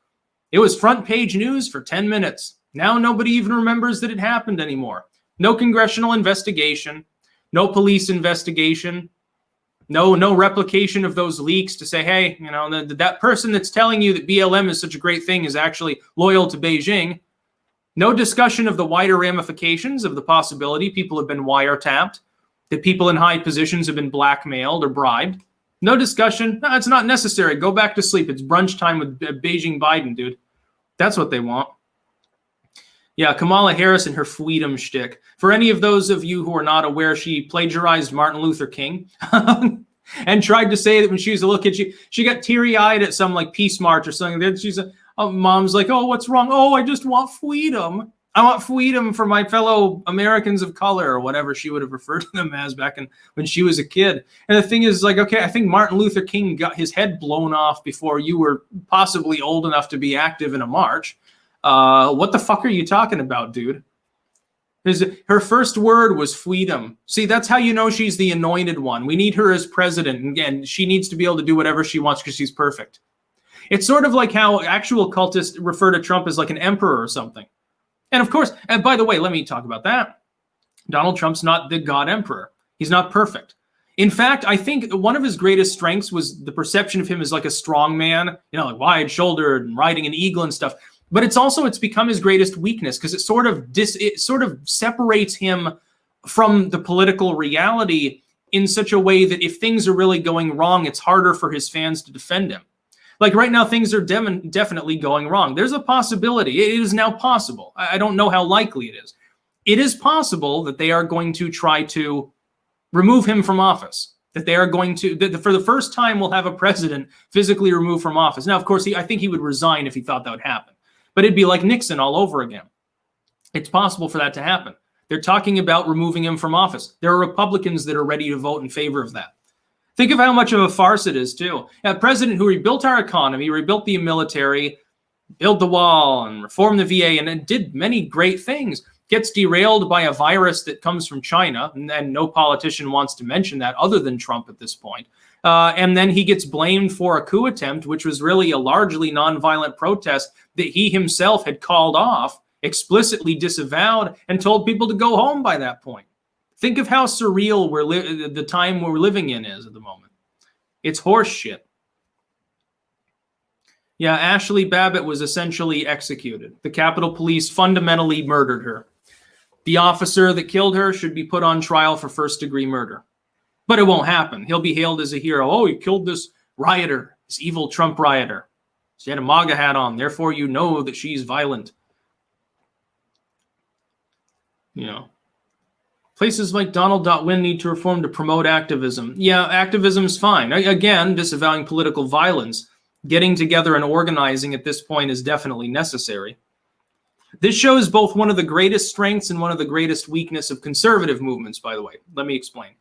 It was front page news for 10 minutes. Now nobody even remembers that it happened anymore. No congressional investigation, no police investigation, no replication of those leaks to say, hey, that person that's telling you that BLM is such a great thing is actually loyal to Beijing. No discussion of the wider ramifications of the possibility people have been wiretapped, that people in high positions have been blackmailed or bribed. No discussion. No, it's not necessary. Go back to sleep. It's brunch time with Beijing Biden, dude. That's what they want. Yeah, Kamala Harris and her freedom shtick. For any of those of you who are not aware, she plagiarized Martin Luther King and tried to say that when she was a little kid, she got teary-eyed at some like peace march or something. Then she's mom's like, oh, what's wrong? Oh, I just want freedom. I want freedom for my fellow Americans of color, or whatever she would have referred to them as back when she was a kid. And the thing is, like, okay, I think Martin Luther King got his head blown off before you were possibly old enough to be active in a march. What the fuck are you talking about, dude? Her first word was freedom. See, that's how you know she's the anointed one. We need her as president. And again, she needs to be able to do whatever she wants because she's perfect. It's sort of like how actual cultists refer to Trump as like an emperor or something. And of course, and by the way, let me talk about that. Donald Trump's not the God emperor. He's not perfect. In fact, I think one of his greatest strengths was the perception of him as like a strong man, like wide-shouldered and riding an eagle and stuff. But it's become his greatest weakness because it sort of separates him from the political reality in such a way that if things are really going wrong, it's harder for his fans to defend him. Like right now, things are definitely going wrong. There's a possibility. It is now possible. I don't know how likely it is. It is possible that they are going to try to remove him from office. that they are going to, that for the first time, we'll have a president physically removed from office. Now, of course, I think he would resign if he thought that would happen. But it'd be like Nixon all over again. It's possible for that to happen. They're talking about removing him from office. There are Republicans that are ready to vote in favor of that. Think of how much of a farce it is, too. A president who rebuilt our economy, rebuilt the military, built the wall, and reformed the VA, and did many great things, gets derailed by a virus that comes from China, and no politician wants to mention that other than Trump at this point. And then he gets blamed for a coup attempt, which was really a largely nonviolent protest that he himself had called off, explicitly disavowed, and told people to go home by that point. Think of how surreal the time we're living in is at the moment. It's horse shit. Yeah, Ashley Babbitt was essentially executed. The Capitol Police fundamentally murdered her. The officer that killed her should be put on trial for first-degree murder. But it won't happen. He'll be hailed as a hero. Oh, he killed this rioter, this evil Trump rioter. She had a MAGA hat on. Therefore, you know that she's violent. You know. Places like Donald.win need to reform to promote activism. Yeah, activism's fine. Again, disavowing political violence. Getting together and organizing at this point is definitely necessary. This shows both one of the greatest strengths and one of the greatest weaknesses of conservative movements, by the way. Let me explain.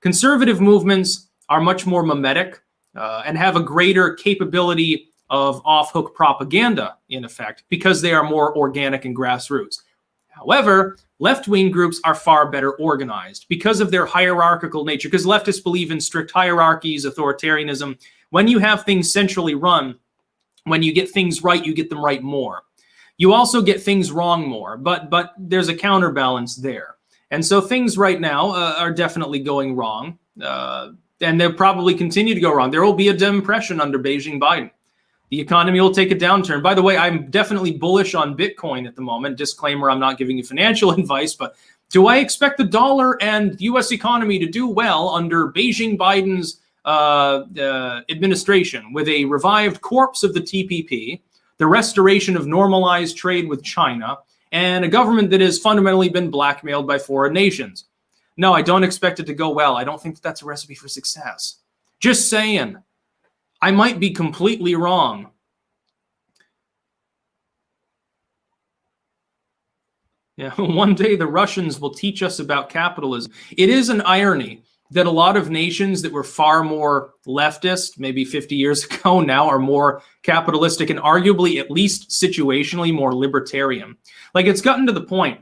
Conservative movements are much more mimetic and have a greater capability of off-hook propaganda, in effect, because they are more organic and grassroots. However, left-wing groups are far better organized because of their hierarchical nature, because leftists believe in strict hierarchies, authoritarianism. When you have things centrally run, when you get things right, you get them right more. You also get things wrong more, but there's a counterbalance there. And so things right now are definitely going wrong, and they'll probably continue to go wrong. There will be a depression under Beijing Biden. The economy will take a downturn. By the way, I'm definitely bullish on Bitcoin at the moment. Disclaimer, I'm not giving you financial advice, but do I expect the dollar and U.S. economy to do well under Beijing Biden's administration with a revived corpse of the TPP, the restoration of normalized trade with China, and a government that has fundamentally been blackmailed by foreign nations? No, I don't expect it to go well. I don't think that's a recipe for success. Just saying. I might be completely wrong. Yeah, one day the Russians will teach us about capitalism. It is an irony that a lot of nations that were far more leftist, maybe 50 years ago now, are more capitalistic and arguably, at least situationally, more libertarian. Like, it's gotten to the point,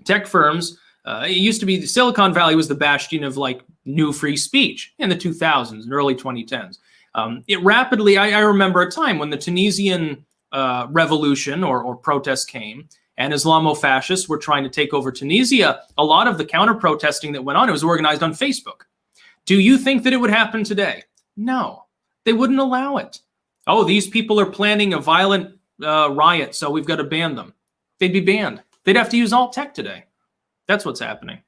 tech firms, it used to be Silicon Valley was the bastion of like new free speech in the 2000s and early 2010s. It rapidly, I remember a time when the Tunisian revolution or protest came and Islamo-fascists were trying to take over Tunisia. A lot of the counter-protesting that went on, it was organized on Facebook. Do you think that it would happen today? No, they wouldn't allow it. Oh, these people are planning a violent riot, so we've got to ban them. They'd be banned. They'd have to use alt tech today. That's what's happening.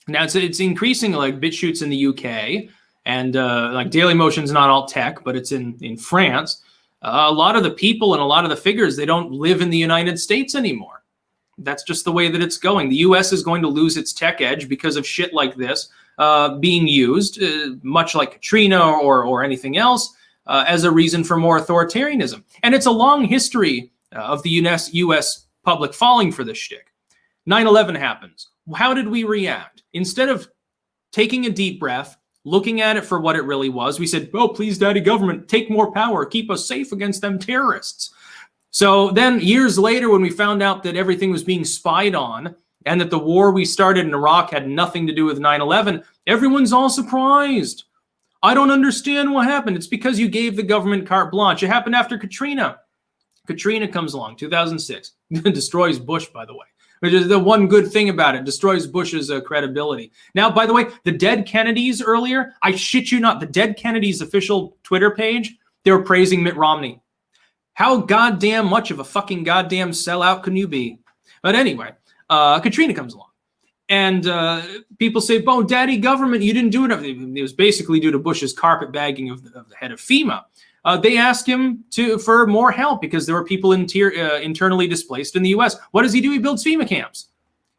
Now, it's increasing, like BitChutes in the UK, and like Dailymotion's not alt tech, but it's in France. A lot of the people and a lot of the figures, they don't live in the United States anymore. That's just the way that it's going. The U.S. is going to lose its tech edge because of shit like this being used, much like Katrina or anything else, as a reason for more authoritarianism. And it's a long history of the U.S. public falling for this shtick. 9/11 happens. How did we react? Instead of taking a deep breath, looking at it for what it really was, we said, oh, please, daddy government, take more power, keep us safe against them terrorists. So then years later, when we found out that everything was being spied on and that the war we started in Iraq had nothing to do with 9/11, everyone's all surprised. I don't understand what happened. It's because you gave the government carte blanche. It happened after Katrina. Katrina comes along, 2006. Destroys Bush, by the way. Which is the one good thing about it, destroys Bush's credibility. Now, by the way, the Dead Kennedys earlier, I shit you not, the Dead Kennedys official Twitter page, they were praising Mitt Romney. How goddamn much of a fucking goddamn sellout can you be? But anyway, Katrina comes along. And people say, oh, daddy government, you didn't do enough. It was basically due to Bush's carpetbagging of the head of FEMA. They asked him for more help because there were people internally displaced in the U.S. What does he do? He builds FEMA camps.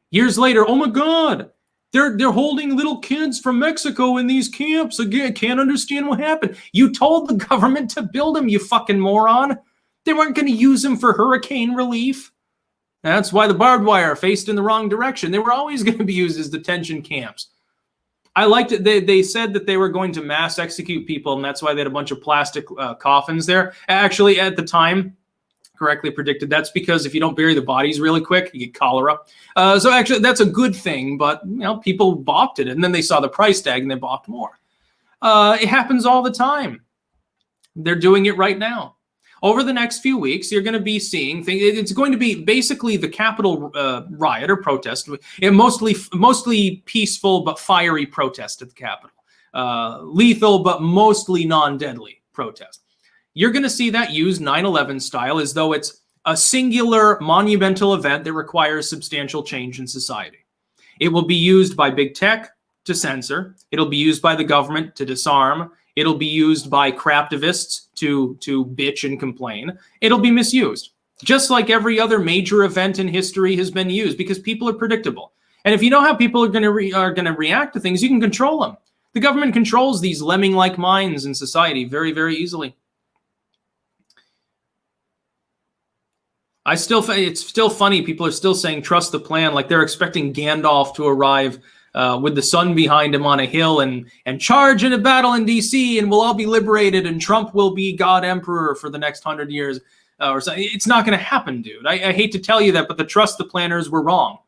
Years later, oh my God, they're holding little kids from Mexico in these camps. Again, can't understand what happened. You told the government to build them, you fucking moron. They weren't going to use them for hurricane relief. That's why the barbed wire faced in the wrong direction. They were always going to be used as detention camps. I liked it. They said that they were going to mass execute people, and that's why they had a bunch of plastic coffins there. Actually, at the time, correctly predicted, that's because if you don't bury the bodies really quick, you get cholera. So actually, that's a good thing, but people balked at it, and then they saw the price tag, and they balked more. It happens all the time. They're doing it right now. Over the next few weeks, you're going to be seeing things. It's going to be basically the Capitol riot or protest, mostly peaceful but fiery protest at the Capitol. Lethal but mostly non-deadly protest. You're going to see that used 9/11 style as though it's a singular monumental event that requires substantial change in society. It will be used by big tech to censor. It'll be used by the government to disarm. It'll be used by craptivists to bitch and complain. It'll be misused, just like every other major event in history has been used, because people are predictable. And if you know how people are going to react to things, you can control them. The government controls these lemming-like minds in society very, very easily. It's still funny. People are still saying trust the plan, like they're expecting Gandalf to arrive with the sun behind him on a hill and charge in a battle in DC, and we'll all be liberated, and Trump will be God Emperor for the next 100 years or something. It's not going to happen, dude. I hate to tell you that, but the trust the planners were wrong,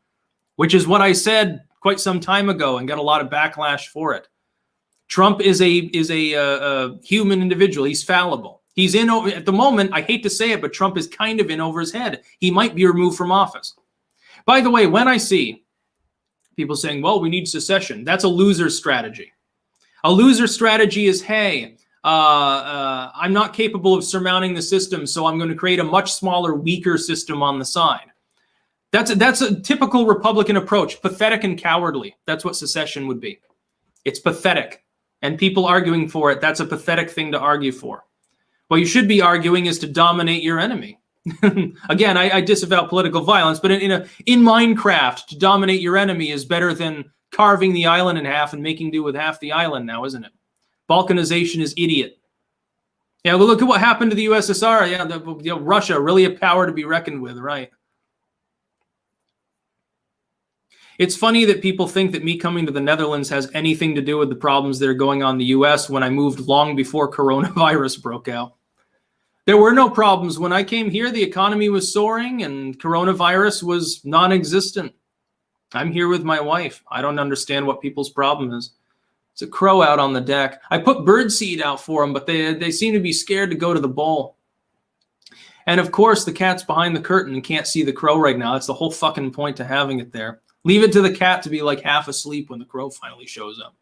which is what I said quite some time ago and got a lot of backlash for it. Trump is a human individual. He's fallible. He's in at the moment. I hate to say it, but Trump is kind of in over his head. He might be removed from office. By the way, when I see people saying, well, we need secession, that's a loser strategy. A loser strategy is, hey, I'm not capable of surmounting the system, so I'm going to create a much smaller, weaker system on the side. That's a typical Republican approach, pathetic and cowardly. That's what secession would be. It's pathetic. And people arguing for it, that's a pathetic thing to argue for. What you should be arguing is to dominate your enemy. Again, I disavow political violence, but in Minecraft, to dominate your enemy is better than carving the island in half and making do with half the island now, isn't it? Balkanization is idiot. Yeah, well, look at what happened to the USSR. Yeah, Russia, really a power to be reckoned with, right? It's funny that people think that me coming to the Netherlands has anything to do with the problems that are going on in the US when I moved long before coronavirus broke out. There were no problems. When I came here, the economy was soaring and coronavirus was non-existent. I'm here with my wife. I don't understand what people's problem is. It's a crow out on the deck. I put birdseed out for them, but they seem to be scared to go to the bowl. And of course, the cat's behind the curtain and can't see the crow right now. That's the whole fucking point to having it there. Leave it to the cat to be like half asleep when the crow finally shows up.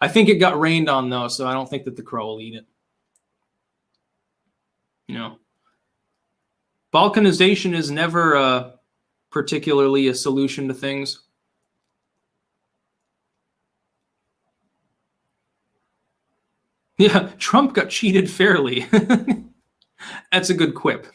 I think it got rained on, though, so I don't think that the crow will eat it. Balkanization is never particularly a solution to things. Yeah, Trump got cheated fairly. That's a good quip.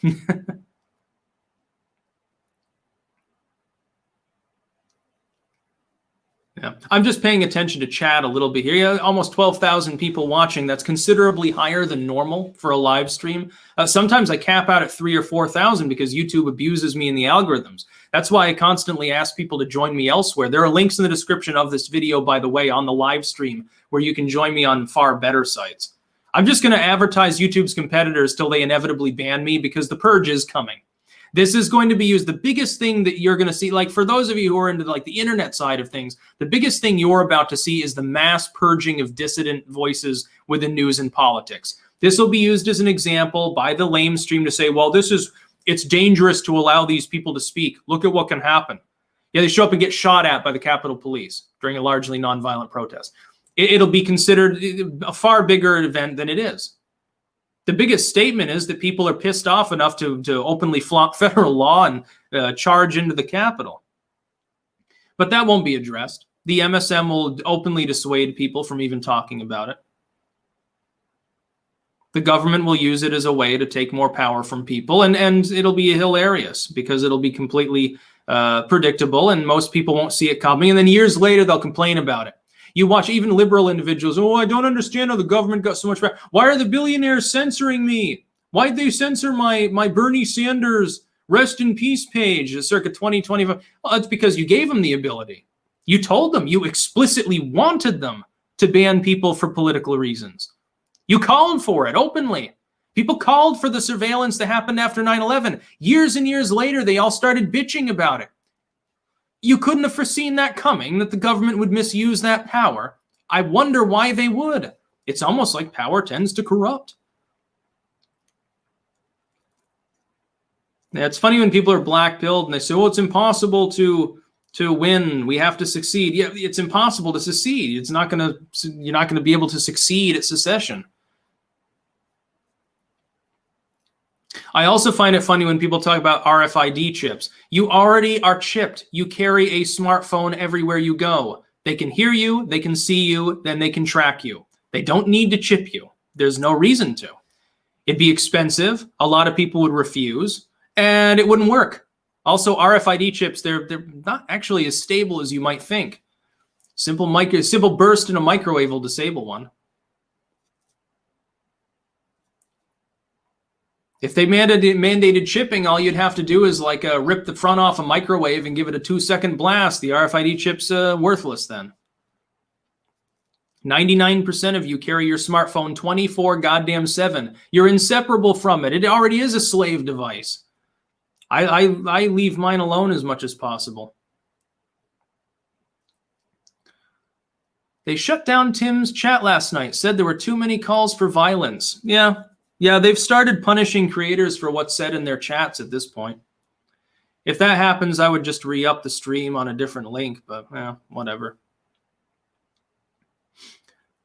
Yeah. I'm just paying attention to chat a little bit here. Yeah, almost 12,000 people watching. That's considerably higher than normal for a live stream. Sometimes I cap out at 3,000 or 4,000 because YouTube abuses me in the algorithms. That's why I constantly ask people to join me elsewhere. There are links in the description of this video, by the way, on the live stream where you can join me on far better sites. I'm just going to advertise YouTube's competitors till they inevitably ban me because the purge is coming. This is going to be used. The biggest thing that you're going to see, like for those of you who are into like the internet side of things, the biggest thing you're about to see is the mass purging of dissident voices within news and politics. This will be used as an example by the lame stream to say, well, it's dangerous to allow these people to speak. Look at what can happen. Yeah, they show up and get shot at by the Capitol Police during a largely nonviolent protest. It'll be considered a far bigger event than it is. The biggest statement is that people are pissed off enough to openly flaunt federal law and charge into the Capitol. But that won't be addressed. The MSM will openly dissuade people from even talking about it. The government will use it as a way to take more power from people, and it'll be hilarious because it'll be completely predictable, and most people won't see it coming. And then years later, they'll complain about it. You watch even liberal individuals, oh, I don't understand how the government got so much power. Why are the billionaires censoring me? Why'd they censor my Bernie Sanders rest in peace page circa 2025? Well, that's because you gave them the ability. You told them, you explicitly wanted them to ban people for political reasons. You called for it openly. People called for the surveillance that happened after 9/11. Years and years later, they all started bitching about it. You couldn't have foreseen that coming, that the government would misuse that power. I wonder why they would. It's almost like power tends to corrupt. Yeah, it's funny when people are black-pilled and they say, oh, it's impossible to win. We have to succeed. Yeah, it's impossible to secede. You're not going to be able to succeed at secession. I also find it funny when people talk about RFID chips. You already are chipped. You carry a smartphone everywhere you go. They can hear you, they can see you, then they can track you. They don't need to chip you. There's no reason to. It'd be expensive. A lot of people would refuse, and it wouldn't work. Also, RFID chips, they're not actually as stable as you might think. Simple burst in a microwave will disable one. If they mandated chipping, all you'd have to do is like rip the front off a microwave and give it a 2-second blast. The RFID chip's worthless then. 99% of you carry your smartphone 24/7. You're inseparable from it. It already is a slave device. I leave mine alone as much as possible. They shut down Tim's chat last night, said there were too many calls for violence. Yeah, they've started punishing creators for what's said in their chats at this point. If that happens, I would just re-up the stream on a different link, but whatever.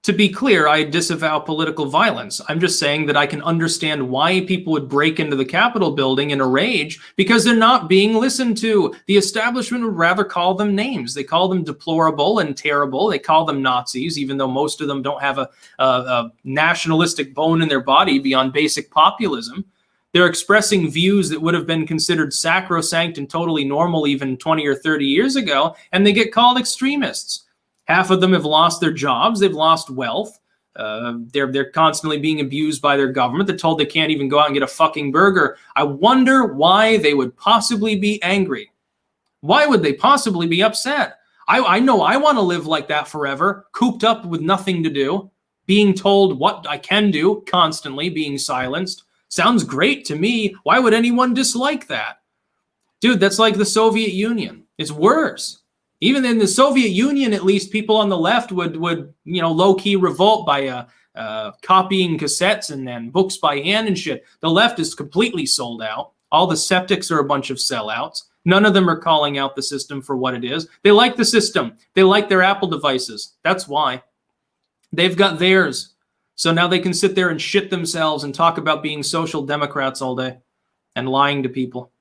To be clear, I disavow political violence. I'm just saying that I can understand why people would break into the Capitol building in a rage because they're not being listened to. The establishment would rather call them names. They call them deplorable and terrible. They call them Nazis, even though most of them don't have a nationalistic bone in their body beyond basic populism. They're expressing views that would have been considered sacrosanct and totally normal even 20 or 30 years ago, and they get called extremists. Half of them have lost their jobs. They've lost wealth. They're constantly being abused by their government. They're told they can't even go out and get a fucking burger. I wonder why they would possibly be angry. Why would they possibly be upset? I know I want to live like that forever, cooped up with nothing to do, being told what I can do, constantly being silenced. Sounds great to me. Why would anyone dislike that? Dude, that's like the Soviet Union. It's worse. Even in the Soviet Union, at least people on the left would low-key revolt by copying cassettes and then books by hand and shit. The left is completely sold out. All the skeptics are a bunch of sellouts. None of them are calling out the system for what it is. They like the system. They like their Apple devices. That's why. They've got theirs. So now they can sit there and shit themselves and talk about being social democrats all day and lying to people.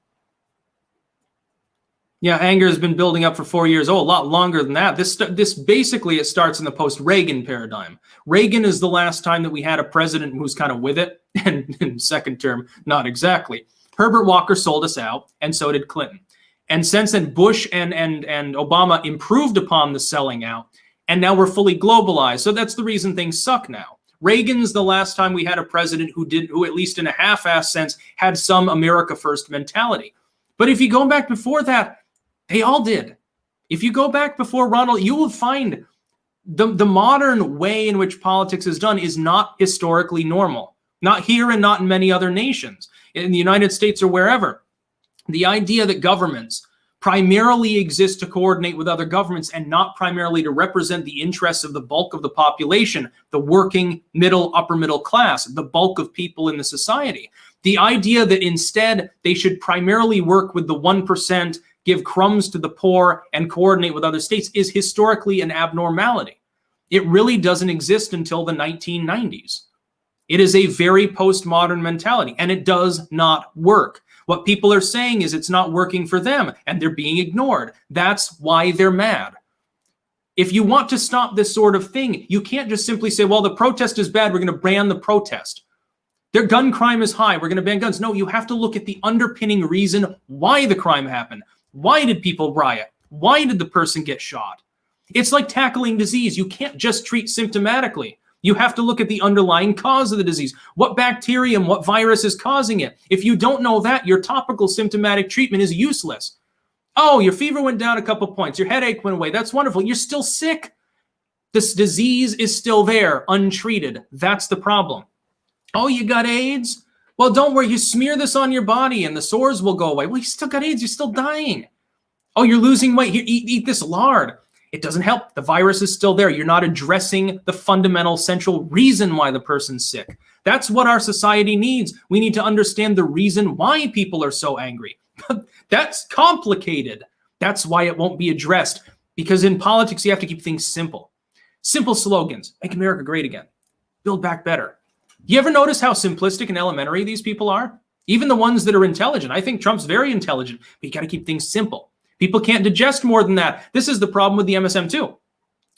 Yeah, anger has been building up for 4 years. Oh, a lot longer than that. This basically, it starts in the post-Reagan paradigm. Reagan is the last time that we had a president who's kind of with it, and in second term, not exactly. Herbert Walker sold us out, and so did Clinton. And since then, Bush and Obama improved upon the selling out, and now we're fully globalized. So that's the reason things suck now. Reagan's the last time we had a president who at least in a half-assed sense, had some America First mentality. But if you go back before that, they all did. If you go back before Ronald, you will find the modern way in which politics is done is not historically normal. Not here and not in many other nations. In the United States or wherever. The idea that governments primarily exist to coordinate with other governments and not primarily to represent the interests of the bulk of the population, the working, middle, upper middle class, the bulk of people in the society. The idea that instead they should primarily work with the 1%, give crumbs to the poor, and coordinate with other states is historically an abnormality. It really doesn't exist until the 1990s. It is a very postmodern mentality, and it does not work. What people are saying is it's not working for them, and they're being ignored. That's why they're mad. If you want to stop this sort of thing, you can't just simply say, well, the protest is bad, we're going to ban the protest. Their gun crime is high, we're going to ban guns. No, you have to look at the underpinning reason why the crime happened. Why did people riot? Why did the person get shot? It's like tackling disease. You can't just treat symptomatically. You have to look at the underlying cause of the disease. What bacterium, what virus is causing it? If you don't know that, your topical symptomatic treatment is useless. Oh, your fever went down a couple points. Your headache went away. That's wonderful. You're still sick. This disease is still there, untreated. That's the problem. Oh, you got AIDS? Well, don't worry. You smear this on your body and the sores will go away. Well, you still got AIDS. You're still dying. Oh, you're losing weight. Here, eat this lard. It doesn't help. The virus is still there. You're not addressing the fundamental central reason why the person's sick. That's what our society needs. We need to understand the reason why people are so angry. That's complicated. That's why it won't be addressed. Because in politics, you have to keep things simple. Simple slogans. Make America great again. Build back better. You ever notice how simplistic and elementary these people are? Even the ones that are intelligent. I think Trump's very intelligent, but you got to keep things simple. People can't digest more than that. This is the problem with the MSM too.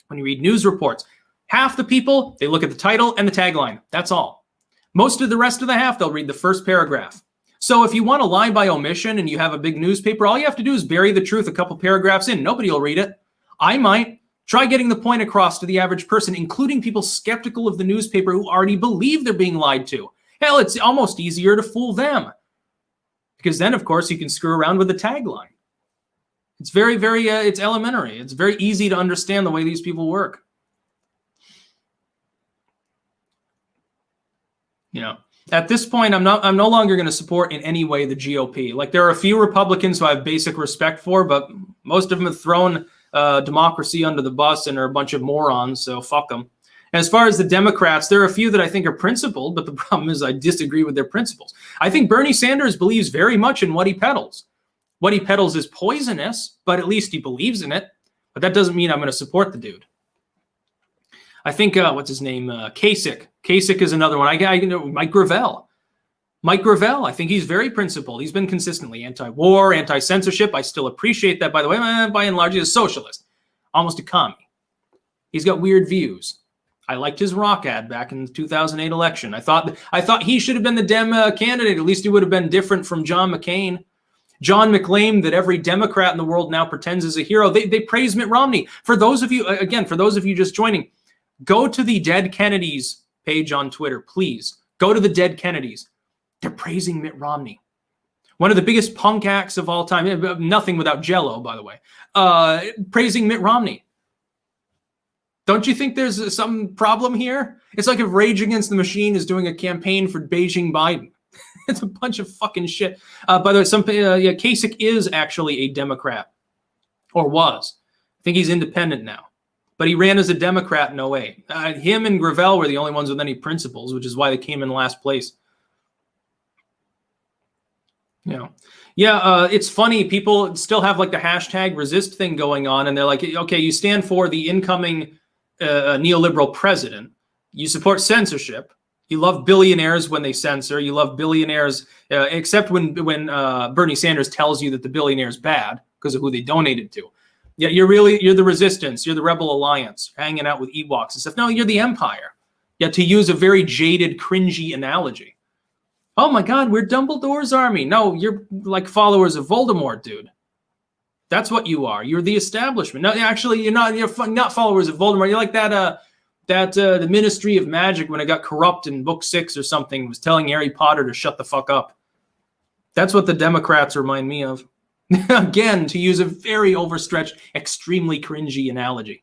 When you read news reports, half the people, they look at the title and the tagline. That's all. Most of the rest of the half, they'll read the first paragraph. So if you want to lie by omission and you have a big newspaper, all you have to do is bury the truth a couple paragraphs in. Nobody will read it. I might. Try getting the point across to the average person, including people skeptical of the newspaper who already believe they're being lied to. Hell, it's almost easier to fool them. Because then, of course, you can screw around with the tagline. It's very, very, it's elementary. It's very easy to understand the way these people work. You know, at this point, I'm no longer going to support in any way the GOP. Like, there are a few Republicans who I have basic respect for, but most of them have thrown democracy under the bus and are a bunch of morons, so fuck them. As far as the Democrats, there are a few that I think are principled, but the problem is I disagree with their principles. I think Bernie Sanders believes very much in what he peddles. What he peddles is poisonous, but at least he believes in it. But that doesn't mean I'm going to support the dude. I think, what's his name? Kasich. Kasich is another one. I know Mike Gravel. Mike Gravel, I think he's very principled. He's been consistently anti-war, anti-censorship. I still appreciate that, by the way. By and large, he's a socialist. Almost a commie. He's got weird views. I liked his rock ad back in the 2008 election. I thought he should have been the Dem candidate. At least he would have been different from John McCain. John McClain, that every Democrat in the world now pretends is a hero. They praise Mitt Romney. For those of you, again, for those of you just joining, go to the Dead Kennedys page on Twitter, please. Go to the Dead Kennedys. They're praising Mitt Romney. One of the biggest punk acts of all time. Nothing without Jell-O, by the way. Praising Mitt Romney. Don't you think there's some problem here? It's like if Rage Against the Machine is doing a campaign for Beijing Biden. It's a bunch of fucking shit. By the way, Kasich is actually a Democrat, or was. I think he's independent now. But he ran as a Democrat in 08. Him and Gravel were the only ones with any principles, which is why they came in last place. You know, it's funny. People still have like the hashtag resist thing going on, and they're like, okay, you stand for the incoming neoliberal president. You support censorship. You love billionaires when they censor. You love billionaires, except when Bernie Sanders tells you that the billionaire is bad because of who they donated to. Yeah, you're the resistance. You're the Rebel Alliance, hanging out with Ewoks and stuff. No, you're the Empire. Yeah, to use a very jaded, cringy analogy. Oh my God, we're Dumbledore's army. No, you're like followers of Voldemort, dude. That's what you are. You're the establishment. No, actually, you're not. You're not followers of Voldemort. You're like that. The Ministry of Magic, when it got corrupt in book 6 or something, was telling Harry Potter to shut the fuck up. That's what the Democrats remind me of. Again, to use a very overstretched, extremely cringy analogy.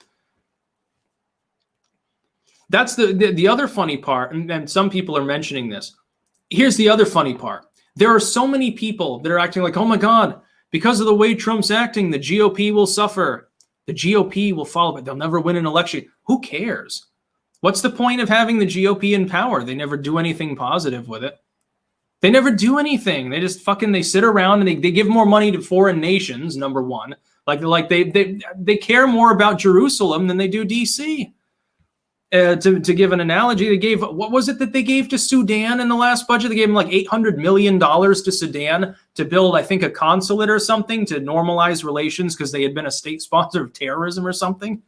That's the other funny part, and some people are mentioning this. Here's the other funny part. There are so many people that are acting like, oh my God, because of the way Trump's acting, the GOP will suffer. The GOP will follow, but they'll never win an election. Who cares? What's the point of having the GOP in power? They never do anything positive with it. They never do anything. They just they sit around and they give more money to foreign nations, number one. Like they care more about Jerusalem than they do DC. To give an analogy, they gave, what was it that they gave to Sudan in the last budget? They gave them like $800 million to Sudan to build, I think, a consulate or something to normalize relations because they had been a state sponsor of terrorism or something.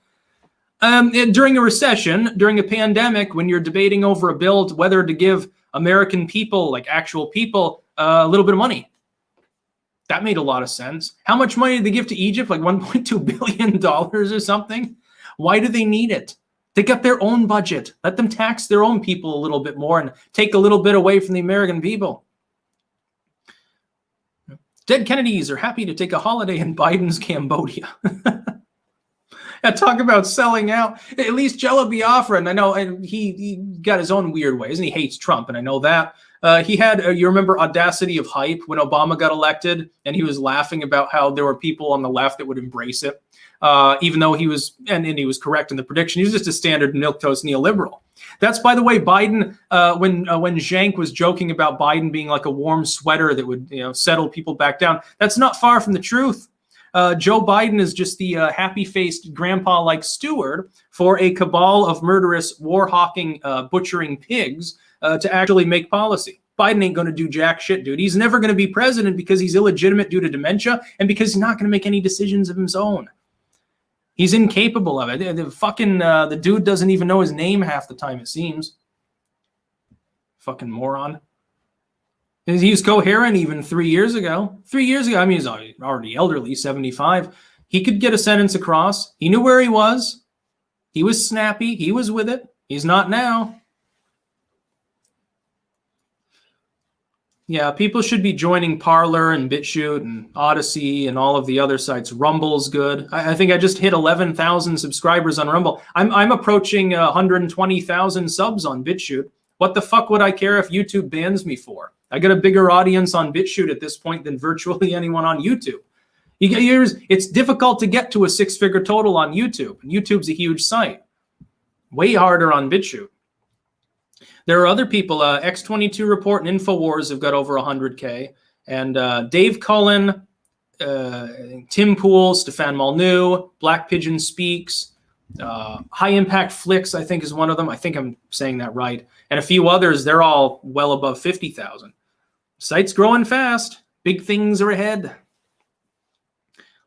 During a recession, during a pandemic, when you're debating over a bill whether to give American people, like actual people, a little bit of money. That made a lot of sense. How much money did they give to Egypt? Like $1.2 billion or something? Why do they need it? They got their own budget. Let them tax their own people a little bit more and take a little bit away from the American people. Dead Kennedys are happy to take a holiday in Biden's Cambodia. Yeah, talk about selling out. At least Jello Biafra, and I know and he got his own weird ways, and he hates Trump, and I know that. He had, you remember Audacity of Hype when Obama got elected, and he was laughing about how there were people on the left that would embrace it, even though he was, and he was correct in the prediction. He was just a standard milquetoast neoliberal. That's, by the way, Biden, when Zhank was joking about Biden being like a warm sweater that would settle people back down, that's not far from the truth. Joe Biden is just the happy-faced grandpa-like steward for a cabal of murderous, war-hawking, butchering pigs to actually make policy. Biden ain't going to do jack shit, dude. He's never going to be president because he's illegitimate due to dementia and because he's not going to make any decisions of his own. He's incapable of it. The dude doesn't even know his name half the time, it seems. Fucking moron. He was coherent even 3 years ago. 3 years ago, I mean, he's already elderly, 75. He could get a sentence across. He knew where he was. He was snappy. He was with it. He's not now. Yeah, people should be joining Parler and BitChute and Odyssey and all of the other sites. Rumble's good. I think I just hit 11,000 subscribers on Rumble. I'm approaching 120,000 subs on BitChute. What the fuck would I care if YouTube bans me for? I got a bigger audience on BitChute at this point than virtually anyone on YouTube. It's difficult to get to a six-figure total on YouTube. And YouTube's a huge site. Way harder on BitChute. There are other people. X22 Report and InfoWars have got over 100K. And Dave Cullen, Tim Pool, Stefan Molyneux, Black Pigeon Speaks, High Impact Flicks, I think is one of them. I think I'm saying that right. And a few others, they're all well above 50,000. Site's growing fast. Big things are ahead.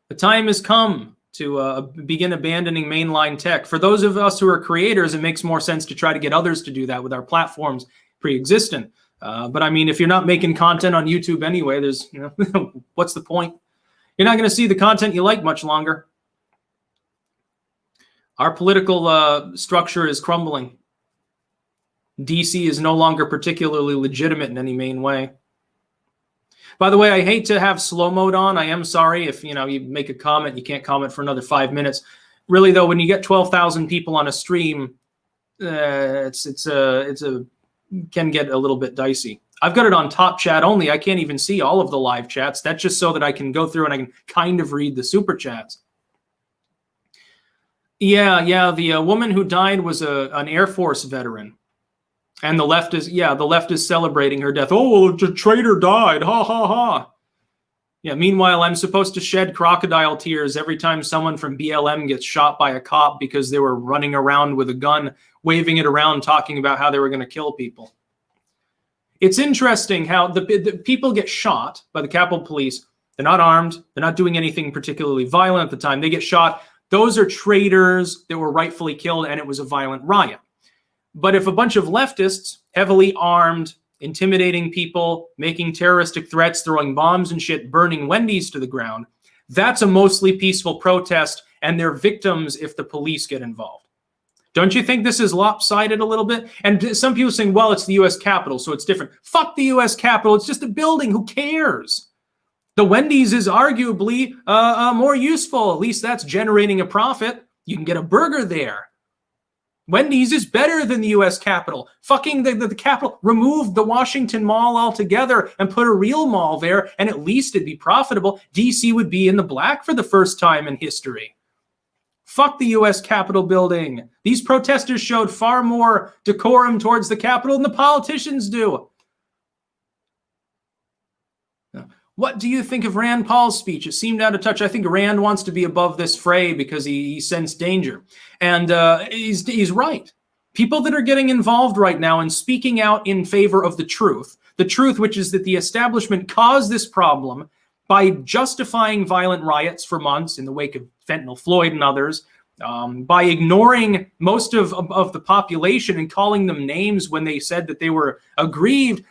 The time has come to begin abandoning mainline tech. For those of us who are creators, it makes more sense to try to get others to do that with our platforms pre-existent. But I mean, if you're not making content on YouTube anyway, there's, what's the point? You're not going to see the content you like much longer. Our political structure is crumbling. DC is no longer particularly legitimate in any main way. By the way, I hate to have slow mode on. I am sorry if you make a comment, you can't comment for another 5 minutes. Really though, when you get 12,000 people on a stream, can get a little bit dicey. I've got it on top chat only. I can't even see all of the live chats. That's just so that I can go through and I can kind of read the super chats. Yeah. The woman who died was an Air Force veteran. And the left is celebrating her death. Oh, well, the traitor died. Ha, ha, ha. Yeah, meanwhile, I'm supposed to shed crocodile tears every time someone from BLM gets shot by a cop because they were running around with a gun, waving it around, talking about how they were going to kill people. It's interesting how the people get shot by the Capitol Police. They're not armed. They're not doing anything particularly violent at the time. They get shot. Those are traitors that were rightfully killed, and it was a violent riot. But if a bunch of leftists, heavily armed, intimidating people, making terroristic threats, throwing bombs and shit, burning Wendy's to the ground, that's a mostly peaceful protest, and they're victims if the police get involved. Don't you think this is lopsided a little bit? And some people saying, well, it's the U.S. Capitol, so it's different. Fuck the U.S. Capitol. It's just a building. Who cares? The Wendy's is arguably more useful. At least that's generating a profit. You can get a burger there. Wendy's is better than the U.S. Capitol. Fucking the Capitol, remove the Washington Mall altogether and put a real mall there, and at least it'd be profitable. D.C. would be in the black for the first time in history. Fuck the U.S. Capitol building. These protesters showed far more decorum towards the Capitol than the politicians do. What do you think of Rand Paul's speech? It seemed out of touch. I think Rand wants to be above this fray because he sensed danger. And he's right. People that are getting involved right now and speaking out in favor of the truth which is that the establishment caused this problem by justifying violent riots for months in the wake of Fentanyl Floyd and others, by ignoring most of the population and calling them names when they said that they were aggrieved.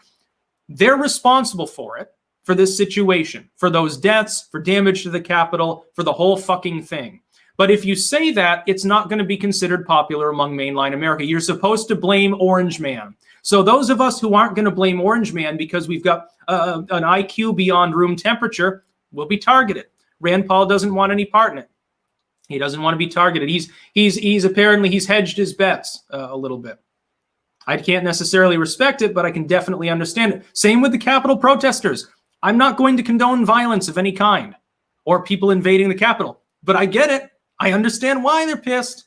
They're responsible for it. for this situation, for those deaths, for damage to the Capitol, for the whole fucking thing. But if you say that, it's not going to be considered popular among mainline America. You're supposed to blame Orange Man. So those of us who aren't going to blame Orange Man because we've got an IQ beyond room temperature will be targeted. Rand Paul doesn't want any part in it. He doesn't want to be targeted. He's apparently hedged his bets a little bit. I can't necessarily respect it, but I can definitely understand it. Same with the Capitol protesters. I'm not going to condone violence of any kind or people invading the Capitol, but I get it. I understand why they're pissed.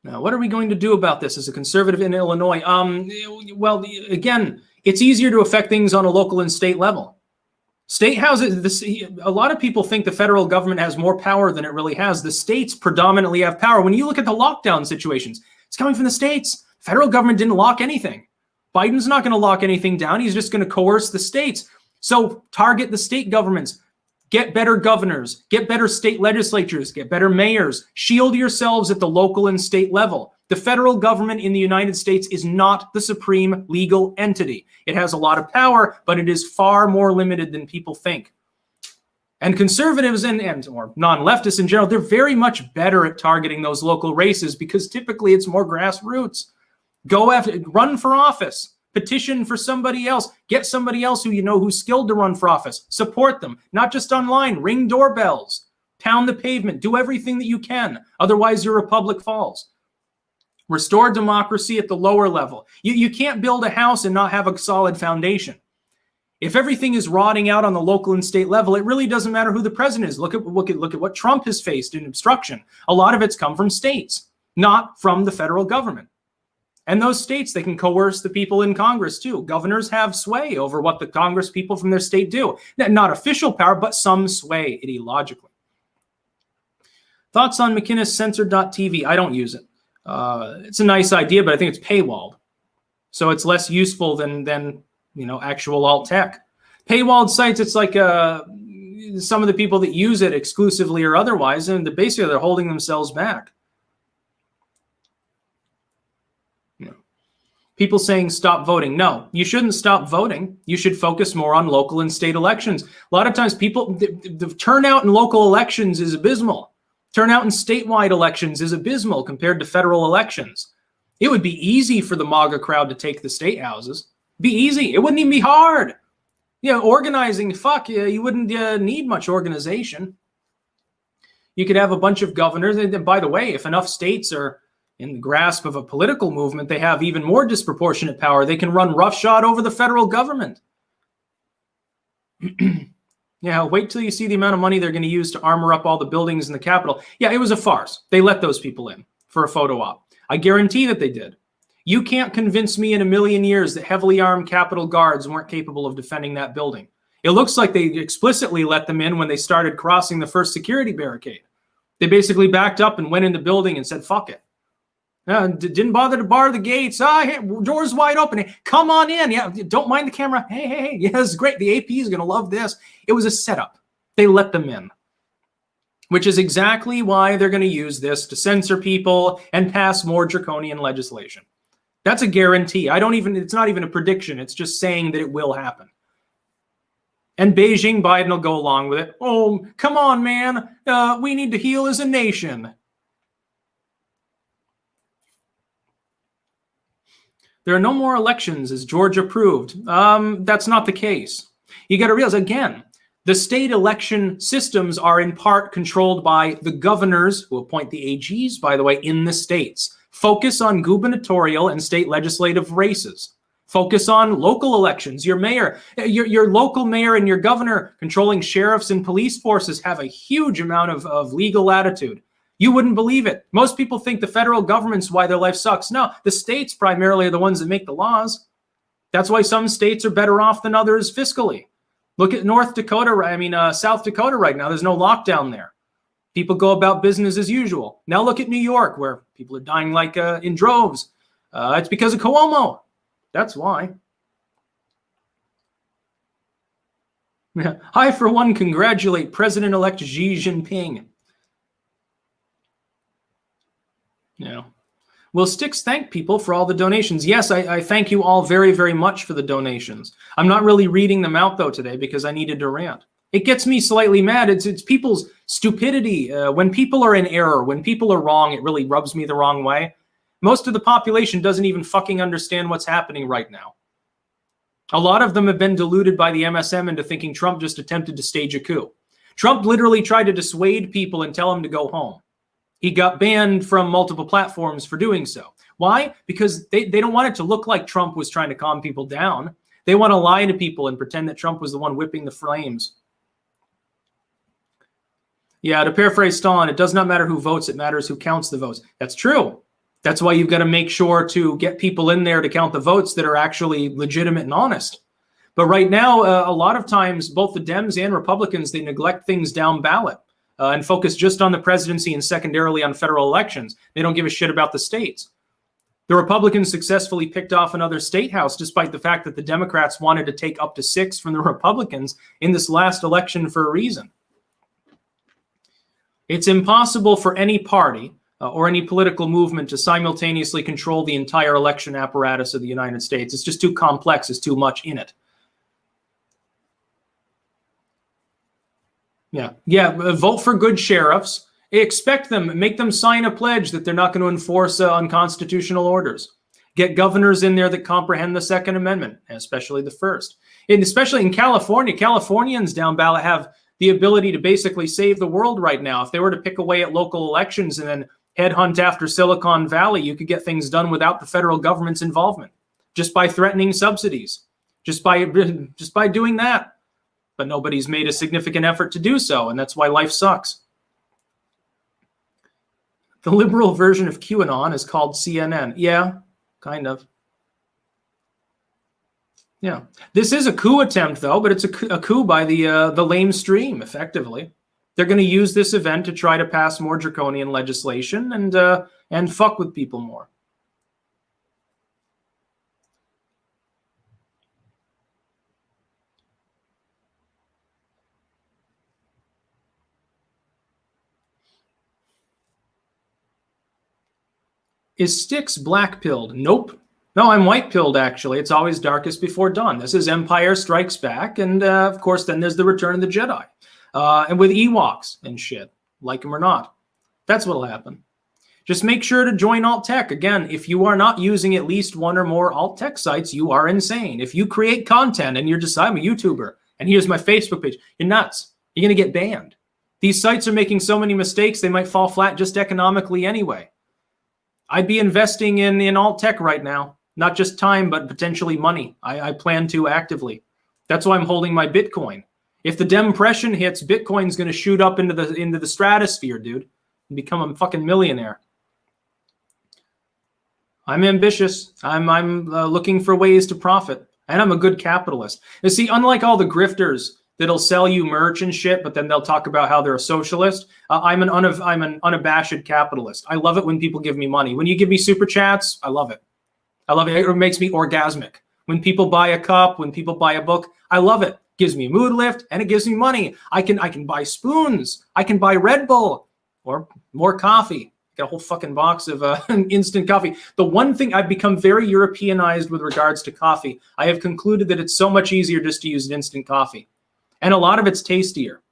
Now, what are we going to do about this as a conservative in Illinois? Well, again, it's easier to affect things on a local and state level. State houses, a lot of people think the federal government has more power than it really has. The states predominantly have power. When you look at the lockdown situations, it's coming from the states. Federal government didn't lock anything. Biden's not going to lock anything down. He's just going to coerce the states. So target the state governments. Get better governors. Get better state legislatures. Get better mayors. Shield yourselves at the local and state level. The federal government in the United States is not the supreme legal entity. It has a lot of power, but it is far more limited than people think. And conservatives and or non-leftists in general, they're very much better at targeting those local races because typically it's more grassroots. Go after, run for office, petition for somebody else, get somebody else who you know who's skilled to run for office, support them, not just online, ring doorbells, pound the pavement, do everything that you can. Otherwise your republic falls. Restore democracy at the lower level. You can't build a house and not have a solid foundation. If everything is rotting out on the local and state level, it really doesn't matter who the president is. Look at what Trump has faced in obstruction. A lot of it's come from states, not from the federal government. And those states, they can coerce the people in Congress too. Governors have sway over what the Congress people from their state do. Not official power, but some sway ideologically. Thoughts on McInnes Censored.tv? I don't use it. It's a nice idea, but I think it's paywalled. So it's less useful than actual alt tech. Paywalled sites, it's like some of the people that use it exclusively or otherwise, and basically they're holding themselves back. People saying stop voting. No, you shouldn't stop voting. You should focus more on local and state elections. A lot of times the turnout in local elections is abysmal. Turnout in statewide elections is abysmal compared to federal elections. It would be easy for the MAGA crowd to take the state houses. Be easy. It wouldn't even be hard. Organizing, you wouldn't need much organization. You could have a bunch of governors. And by the way, if enough states are in the grasp of a political movement, they have even more disproportionate power. They can run roughshod over the federal government. Yeah, wait till you see the amount of money they're going to use to armor up all the buildings in the Capitol. Yeah, it was a farce. They let those people in for a photo op. I guarantee that they did. You can't convince me in a million years that heavily armed Capitol guards weren't capable of defending that building. It looks like they explicitly let them in when they started crossing the first security barricade. They basically backed up and went in the building and said, fuck it. Didn't bother to bar the gates. Hey, door's wide open. Hey, come on in. Yeah, don't mind the camera. Hey. Yeah, this is great. The AP is going to love this. It was a setup. They let them in, which is exactly why they're going to use this to censor people and pass more draconian legislation. That's a guarantee. It's not even a prediction. It's just saying that it will happen. And Beijing, Biden will go along with it. Oh, come on, man. We need to heal as a nation. There are no more elections as Georgia proved. That's not the case. You got to realize, again, the state election systems are in part controlled by the governors who appoint the AGs, by the way, in the states. Focus on gubernatorial and state legislative races. Focus on local elections. Your mayor, your local mayor and your governor controlling sheriffs and police forces have a huge amount of legal latitude. You wouldn't believe it. Most people think the federal government's why their life sucks. No, the states primarily are the ones that make the laws. That's why some states are better off than others fiscally. Look at South Dakota right now. There's no lockdown there. People go about business as usual. Now look at New York, where people are dying like in droves. It's because of Cuomo. That's why. I, for one, congratulate President-elect Xi Jinping. Will Sticks thank people for all the donations? Yes, I thank you all very, very much for the donations. I'm not really reading them out, though, today because I needed to rant. It gets me slightly mad. It's people's stupidity. When people are in error, when people are wrong, it really rubs me the wrong way. Most of the population doesn't even fucking understand what's happening right now. A lot of them have been deluded by the MSM into thinking Trump just attempted to stage a coup. Trump literally tried to dissuade people and tell them to go home. He got banned from multiple platforms for doing so. Why? Because they don't want it to look like Trump was trying to calm people down. They want to lie to people and pretend that Trump was the one whipping the flames. Yeah, to paraphrase Stalin, it does not matter who votes, it matters who counts the votes. That's true. That's why you've got to make sure to get people in there to count the votes that are actually legitimate and honest. But right now, a lot of times, both the Dems and Republicans, they neglect things down ballot and focus just on the presidency and secondarily on federal elections. They don't give a shit about the states. The Republicans successfully picked off another state house, despite the fact that the Democrats wanted to take up to 6 from the Republicans in this last election for a reason. It's impossible for any party or any political movement to simultaneously control the entire election apparatus of the United States. It's just too complex. There's too much in it. Yeah. Vote for good sheriffs. Expect them, make them sign a pledge that they're not going to enforce unconstitutional orders. Get governors in there that comprehend the Second Amendment, especially the First. And especially in California, Californians down ballot have the ability to basically save the world right now. If they were to pick away at local elections and then headhunt after Silicon Valley, you could get things done without the federal government's involvement, just by threatening subsidies, just by doing that. But nobody's made a significant effort to do so, and that's why life sucks. The liberal version of QAnon is called CNN. Yeah, kind of. Yeah. This is a coup attempt, though, but it's a coup by the lamestream, effectively. They're going to use this event to try to pass more draconian legislation and fuck with people more. Is Styx black-pilled? Nope. No, I'm white-pilled, actually. It's always darkest before dawn. This is Empire Strikes Back, and of course, then there's the Return of the Jedi. And with Ewoks and shit, like them or not. That's what'll happen. Just make sure to join alt tech. Again, if you are not using at least one or more alt tech sites, you are insane. If you create content and you're just, I'm a YouTuber, and here's my Facebook page, you're nuts. You're going to get banned. These sites are making so many mistakes, they might fall flat just economically anyway. I'd be investing in alt tech right now. Not just time, but potentially money. I plan to actively. That's why I'm holding my Bitcoin. If the Dempression hits, Bitcoin's going to shoot up into the stratosphere, dude, and become a fucking millionaire. I'm ambitious. I'm looking for ways to profit, and I'm a good capitalist. You see, unlike all the grifters that'll sell you merch and shit, but then they'll talk about how they're a socialist, I'm an unabashed capitalist. I love it when people give me money. When you give me super chats, I love it. I love it. It makes me orgasmic. When people buy a cup, when people buy a book, I love it. Gives me a mood lift, and it gives me money. I can buy spoons. I can buy Red Bull or more coffee. Got a whole fucking box of instant coffee. The one thing, I've become very Europeanized with regards to coffee. I have concluded that it's so much easier just to use an instant coffee. And a lot of it's tastier.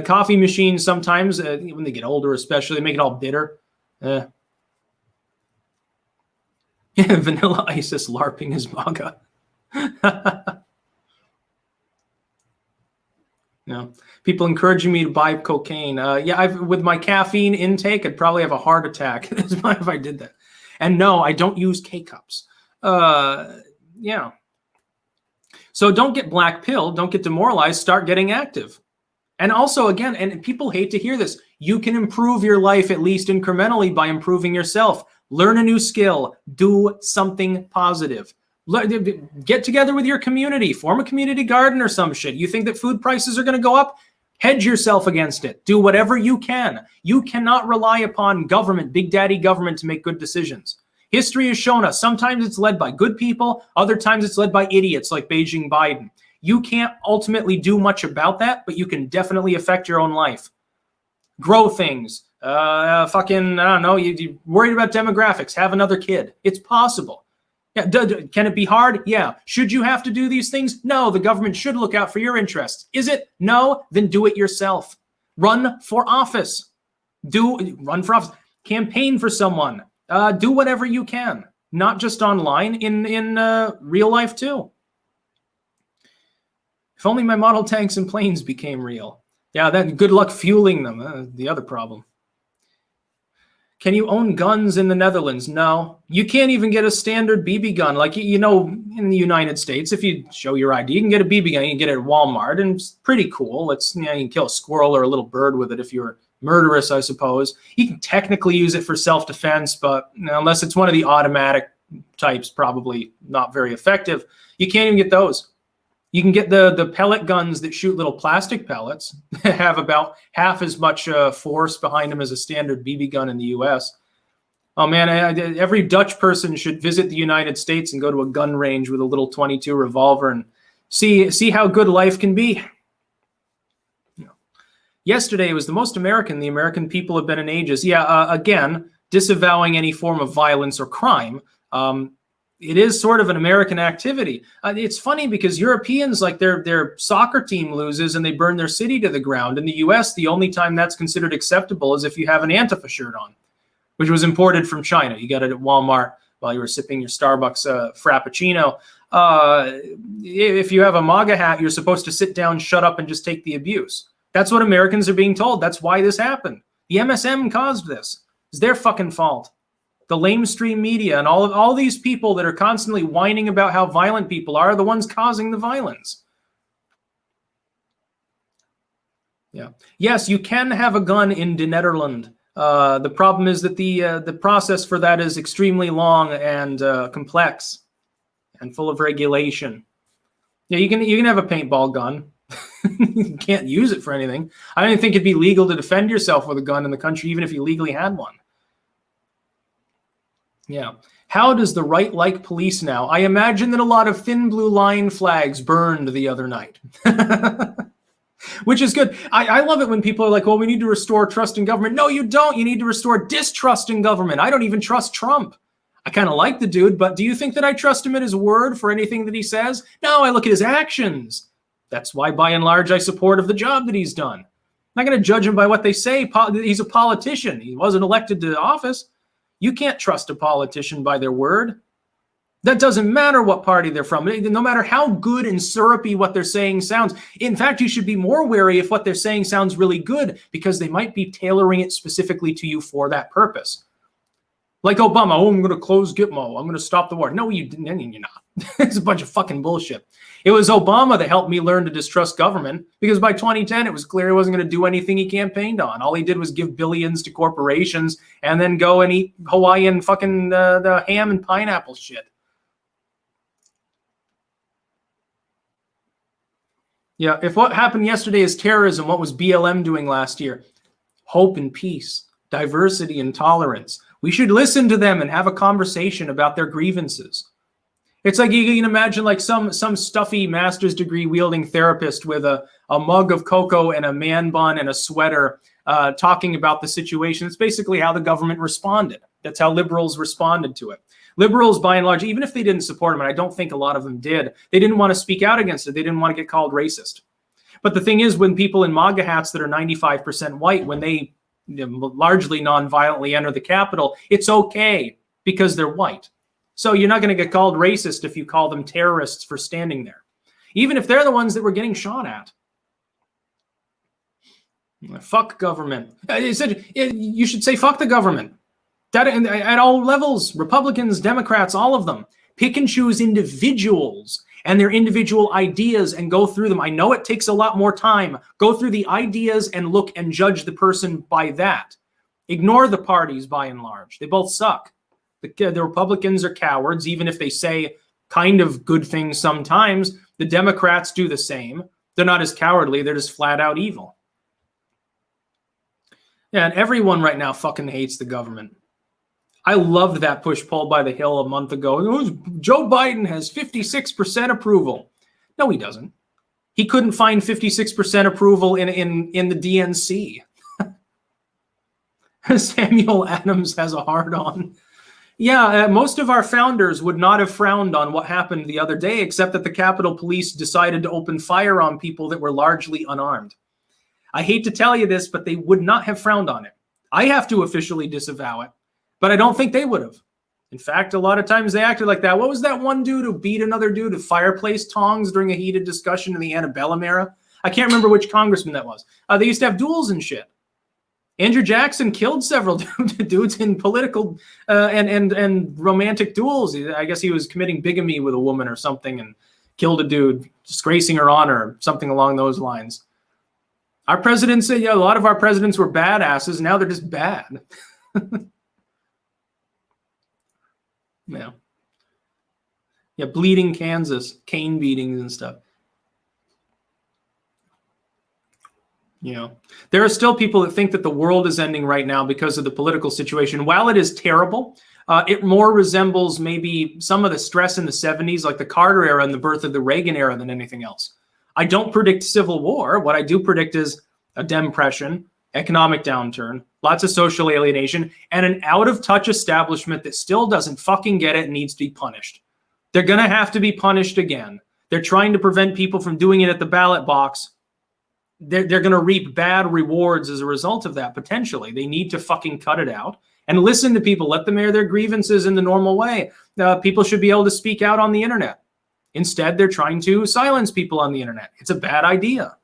Coffee machines sometimes, when they get older especially, they make it all bitter. Vanilla Isis LARPing his MAGA. No. People encouraging me to buy cocaine. With my caffeine intake, I'd probably have a heart attack if I did that. And no, I don't use K-cups. Yeah. So don't get black-pilled. Don't get demoralized. Start getting active. And also, again, and people hate to hear this, you can improve your life at least incrementally by improving yourself. Learn a new skill. Do something positive. Get together with your community. Form a community garden or some shit. You think that food prices are going to go up? Hedge yourself against it. Do whatever you can. You cannot rely upon government, big daddy government, to make good decisions. History has shown us sometimes it's led by good people. Other times it's led by idiots like Beijing Biden. You can't ultimately do much about that, but you can definitely affect your own life. grow things. Fucking, I don't know, you're worried about demographics, have another kid. It's possible. Yeah, can it be hard? Yeah. Should you have to do these things? No, the government should look out for your interests. Is it? No, then do it yourself. Run for office. Run for office. Campaign for someone. Do whatever you can, not just online, in real life too. If only my model tanks and planes became real. Yeah, then good luck fueling them. The other problem. Can you own guns in the Netherlands? No. You can't even get a standard BB gun. Like, in the United States, if you show your ID, you can get a BB gun. You can get it at Walmart, and it's pretty cool. You can kill a squirrel or a little bird with it if you're murderous, I suppose. You can technically use it for self-defense, but unless it's one of the automatic types, probably not very effective. You can't even get those. You can get the pellet guns that shoot little plastic pellets that have about half as much force behind them as a standard BB gun in the U.S. Oh, man, every Dutch person should visit the United States and go to a gun range with a little .22 revolver and see how good life can be. Yesterday was the most American the American people have been in ages. Yeah, again, disavowing any form of violence or crime. It is sort of an American activity. It's funny because Europeans, like their soccer team loses and they burn their city to the ground. In the U.S., the only time that's considered acceptable is if you have an Antifa shirt on, which was imported from China. You got it at Walmart while you were sipping your Starbucks Frappuccino. If you have a MAGA hat, you're supposed to sit down, shut up, and just take the abuse. That's what Americans are being told. That's why this happened. The MSM caused this. It's their fucking fault. The lamestream media and all these people that are constantly whining about how violent people are the ones causing the violence. Yeah. Yes, you can have a gun in the Netherlands. The problem is that the process for that is extremely long and complex and full of regulation. Yeah, you can have a paintball gun. You can't use it for anything. I don't think it'd be legal to defend yourself with a gun in the country, even if you legally had one. Yeah. How does the right like police now? I imagine that a lot of thin blue line flags burned the other night. Which is good. I love it when people are like, well, we need to restore trust in government. No, you don't. You need to restore distrust in government. I don't even trust Trump. I kind of like the dude, but do you think that I trust him at his word for anything that he says? No, I look at his actions. That's why, by and large, I support of the job that he's done. I'm not going to judge him by what they say. He's a politician. He wasn't elected to office. You can't trust a politician by their word. That doesn't matter what party they're from. No matter how good and syrupy what they're saying sounds. In fact, you should be more wary if what they're saying sounds really good, because they might be tailoring it specifically to you for that purpose. Like Obama, I'm going to close Gitmo. I'm going to stop the war. No, you're not. It's a bunch of fucking bullshit. It was Obama that helped me learn to distrust government, because by 2010, it was clear he wasn't going to do anything he campaigned on. All he did was give billions to corporations and then go and eat Hawaiian fucking the ham and pineapple shit. Yeah, if what happened yesterday is terrorism, what was BLM doing last year? Hope and peace, diversity and tolerance. We should listen to them and have a conversation about their grievances. It's like you can imagine like some stuffy master's degree wielding therapist with a mug of cocoa and a man bun and a sweater talking about the situation. It's basically how the government responded. That's how liberals responded to it. Liberals, by and large, even if they didn't support him, and I don't think a lot of them did, they didn't want to speak out against it. They didn't want to get called racist. But the thing is, when people in MAGA hats that are 95% white, when they largely non-violently enter the Capitol, it's okay because they're white. So you're not going to get called racist if you call them terrorists for standing there, even if they're the ones that were getting shot at. Fuck government. You should say fuck the government. That at all levels, Republicans, Democrats, all of them. Pick and choose individuals and their individual ideas and go through them. I know it takes a lot more time. Go through the ideas and look and judge the person by that. Ignore the parties by and large. They both suck. The Republicans are cowards, even if they say kind of good things sometimes. The Democrats do the same. They're not as cowardly. They're just flat out evil. Yeah, and everyone right now fucking hates the government. I loved that push poll by The Hill a month ago. Joe Biden has 56% approval. No, he doesn't. He couldn't find 56% approval in the DNC. Samuel Adams has a hard-on. Yeah, most of our founders would not have frowned on what happened the other day, except that the Capitol Police decided to open fire on people that were largely unarmed. I hate to tell you this, but they would not have frowned on it. I have to officially disavow it, but I don't think they would have. In fact, a lot of times they acted like that. What was that one dude who beat another dude with fireplace tongs during a heated discussion in the antebellum era? I can't remember which congressman that was. They used to have duels and shit. Andrew Jackson killed several dudes in political and romantic duels. I guess he was committing bigamy with a woman or something and killed a dude, disgracing her honor, something along those lines. Our presidents, a lot of our presidents were badasses. Now they're just bad. Yeah. Yeah, bleeding Kansas, cane beatings and stuff. You know, there are still people that think that the world is ending right now because of the political situation. While it is terrible, it more resembles maybe some of the stress in the 70s, like the Carter era and the birth of the Reagan era, than anything else. I don't predict civil war. What I do predict is a depression, economic downturn, lots of social alienation, and an out-of-touch establishment that still doesn't fucking get it and needs to be punished. They're going to have to be punished again. They're trying to prevent people from doing it at the ballot box. They're going to reap bad rewards as a result of that, potentially. They need to fucking cut it out and listen to people. Let them air their grievances in the normal way. People should be able to speak out on the internet. Instead, they're trying to silence people on the internet. It's a bad idea.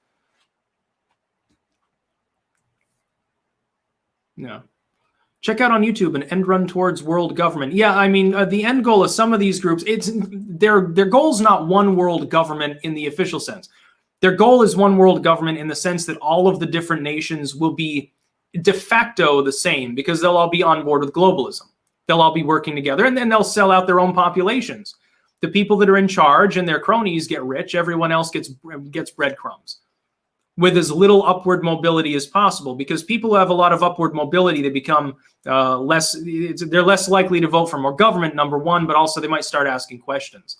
Yeah. Check out on YouTube an end run towards world government. Yeah, I mean, the end goal of some of these groups, it's their goal is not one world government in the official sense. Their goal is one world government in the sense that all of the different nations will be de facto the same because they'll all be on board with globalism. They'll all be working together, and then they'll sell out their own populations. The people that are in charge and their cronies get rich. Everyone else gets breadcrumbs with as little upward mobility as possible, because people who have a lot of upward mobility, they become they're less likely to vote for more government, number one, but also they might start asking questions.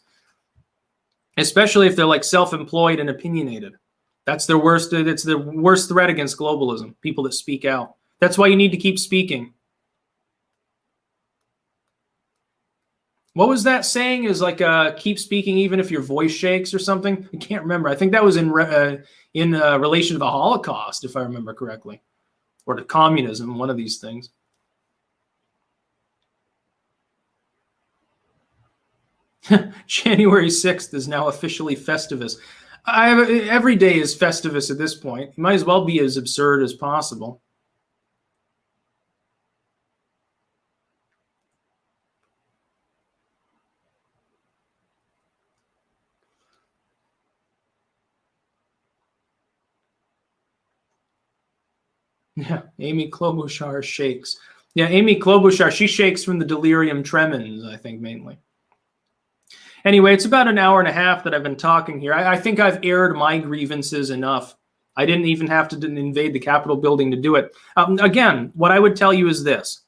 Especially if they're like self-employed and opinionated. That's their worst. It's the worst threat against globalism. People that speak out. That's why you need to keep speaking. What was that saying? Is like keep speaking even if your voice shakes or something. I can't remember. I think that was in relation to the Holocaust, if I remember correctly, or to communism. One of these things. January 6th is now officially Festivus. Every day is Festivus at this point. It might as well be as absurd as possible. Yeah, Amy Klobuchar shakes. Yeah, Amy Klobuchar, she shakes from the delirium tremens, I think, mainly. Anyway, it's about an hour and a half that I've been talking here. I think I've aired my grievances enough. I didn't even have to invade the Capitol building to do it. Again, what I would tell you is this.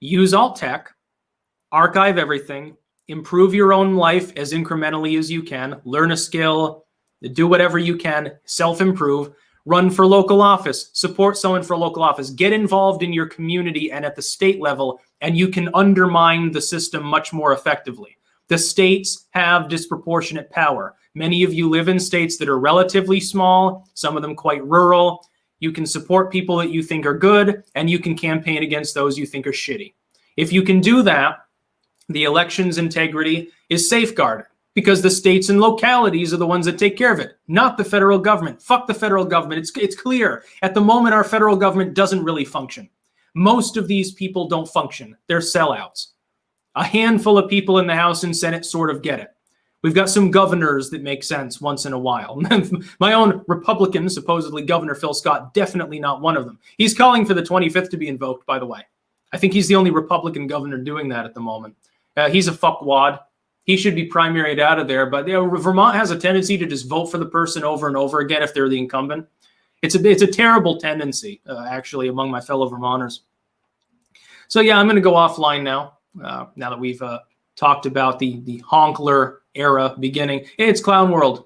Use alt tech, archive everything, improve your own life as incrementally as you can, learn a skill, do whatever you can, self-improve, run for local office, support someone for local office, get involved in your community and at the state level, and you can undermine the system much more effectively. The states have disproportionate power. Many of you live in states that are relatively small, some of them quite rural. You can support people that you think are good, and you can campaign against those you think are shitty. If you can do that, the election's integrity is safeguarded because the states and localities are the ones that take care of it, not the federal government. Fuck the federal government. It's clear. At the moment, our federal government doesn't really function. Most of these people don't function. They're sellouts. A handful of people in the House and Senate sort of get it. We've got some governors that make sense once in a while. My own Republican, supposedly Governor Phil Scott, definitely not one of them. He's calling for the 25th to be invoked, by the way. I think he's the only Republican governor doing that at the moment. He's a fuckwad. He should be primaried out of there. But Vermont has a tendency to just vote for the person over and over again if they're the incumbent. It's a terrible tendency, actually, among my fellow Vermonters. So yeah, I'm going to go offline now. Now that we've talked about the Honkler era beginning. It's clown world.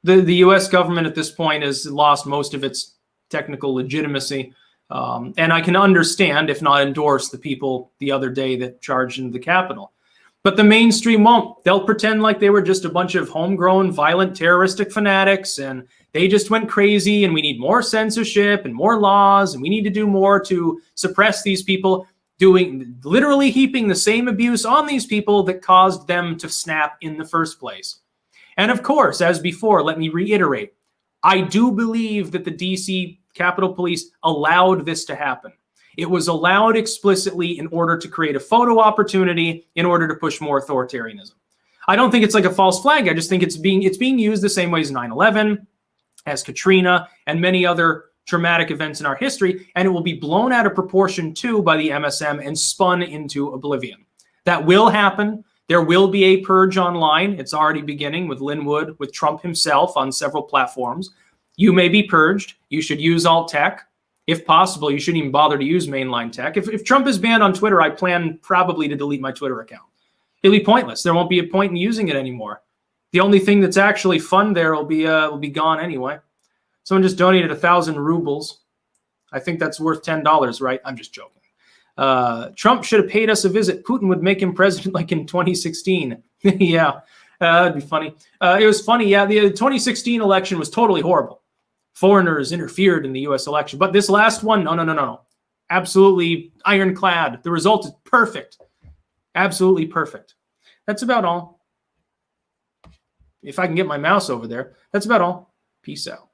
The U.S. government at this point has lost most of its technical legitimacy. And I can understand, if not endorse, the people the other day that charged into the Capitol. But the mainstream won't. They'll pretend like they were just a bunch of homegrown, violent, terroristic fanatics, and they just went crazy, and we need more censorship and more laws, and we need to do more to suppress these people, literally heaping the same abuse on these people that caused them to snap in the first place. And of course, as before, let me reiterate, I do believe that the DC Capitol Police allowed this to happen. It was allowed explicitly in order to create a photo opportunity, in order to push more authoritarianism. I don't think it's like a false flag. I just think it's being used the same way as 9/11, as Katrina, and many other traumatic events in our history, and it will be blown out of proportion too by the MSM and spun into oblivion. That will happen. There will be a purge online. It's already beginning with Linwood, with Trump himself on several platforms. You may be purged. You should use alt tech. If possible, you shouldn't even bother to use mainline tech. If Trump is banned on Twitter, I plan probably to delete my Twitter account. It'll be pointless. There won't be a point in using it anymore. The only thing that's actually fun there will be gone anyway. Someone just donated 1,000 rubles. I think that's worth $10, right? I'm just joking. Trump should have paid us a visit. Putin would make him president like in 2016. Yeah, that'd be funny. It was funny. Yeah, the 2016 election was totally horrible. Foreigners interfered in the U.S. election. But this last one, no. Absolutely ironclad. The result is perfect. Absolutely perfect. That's about all. If I can get my mouse over there, that's about all. Peace out.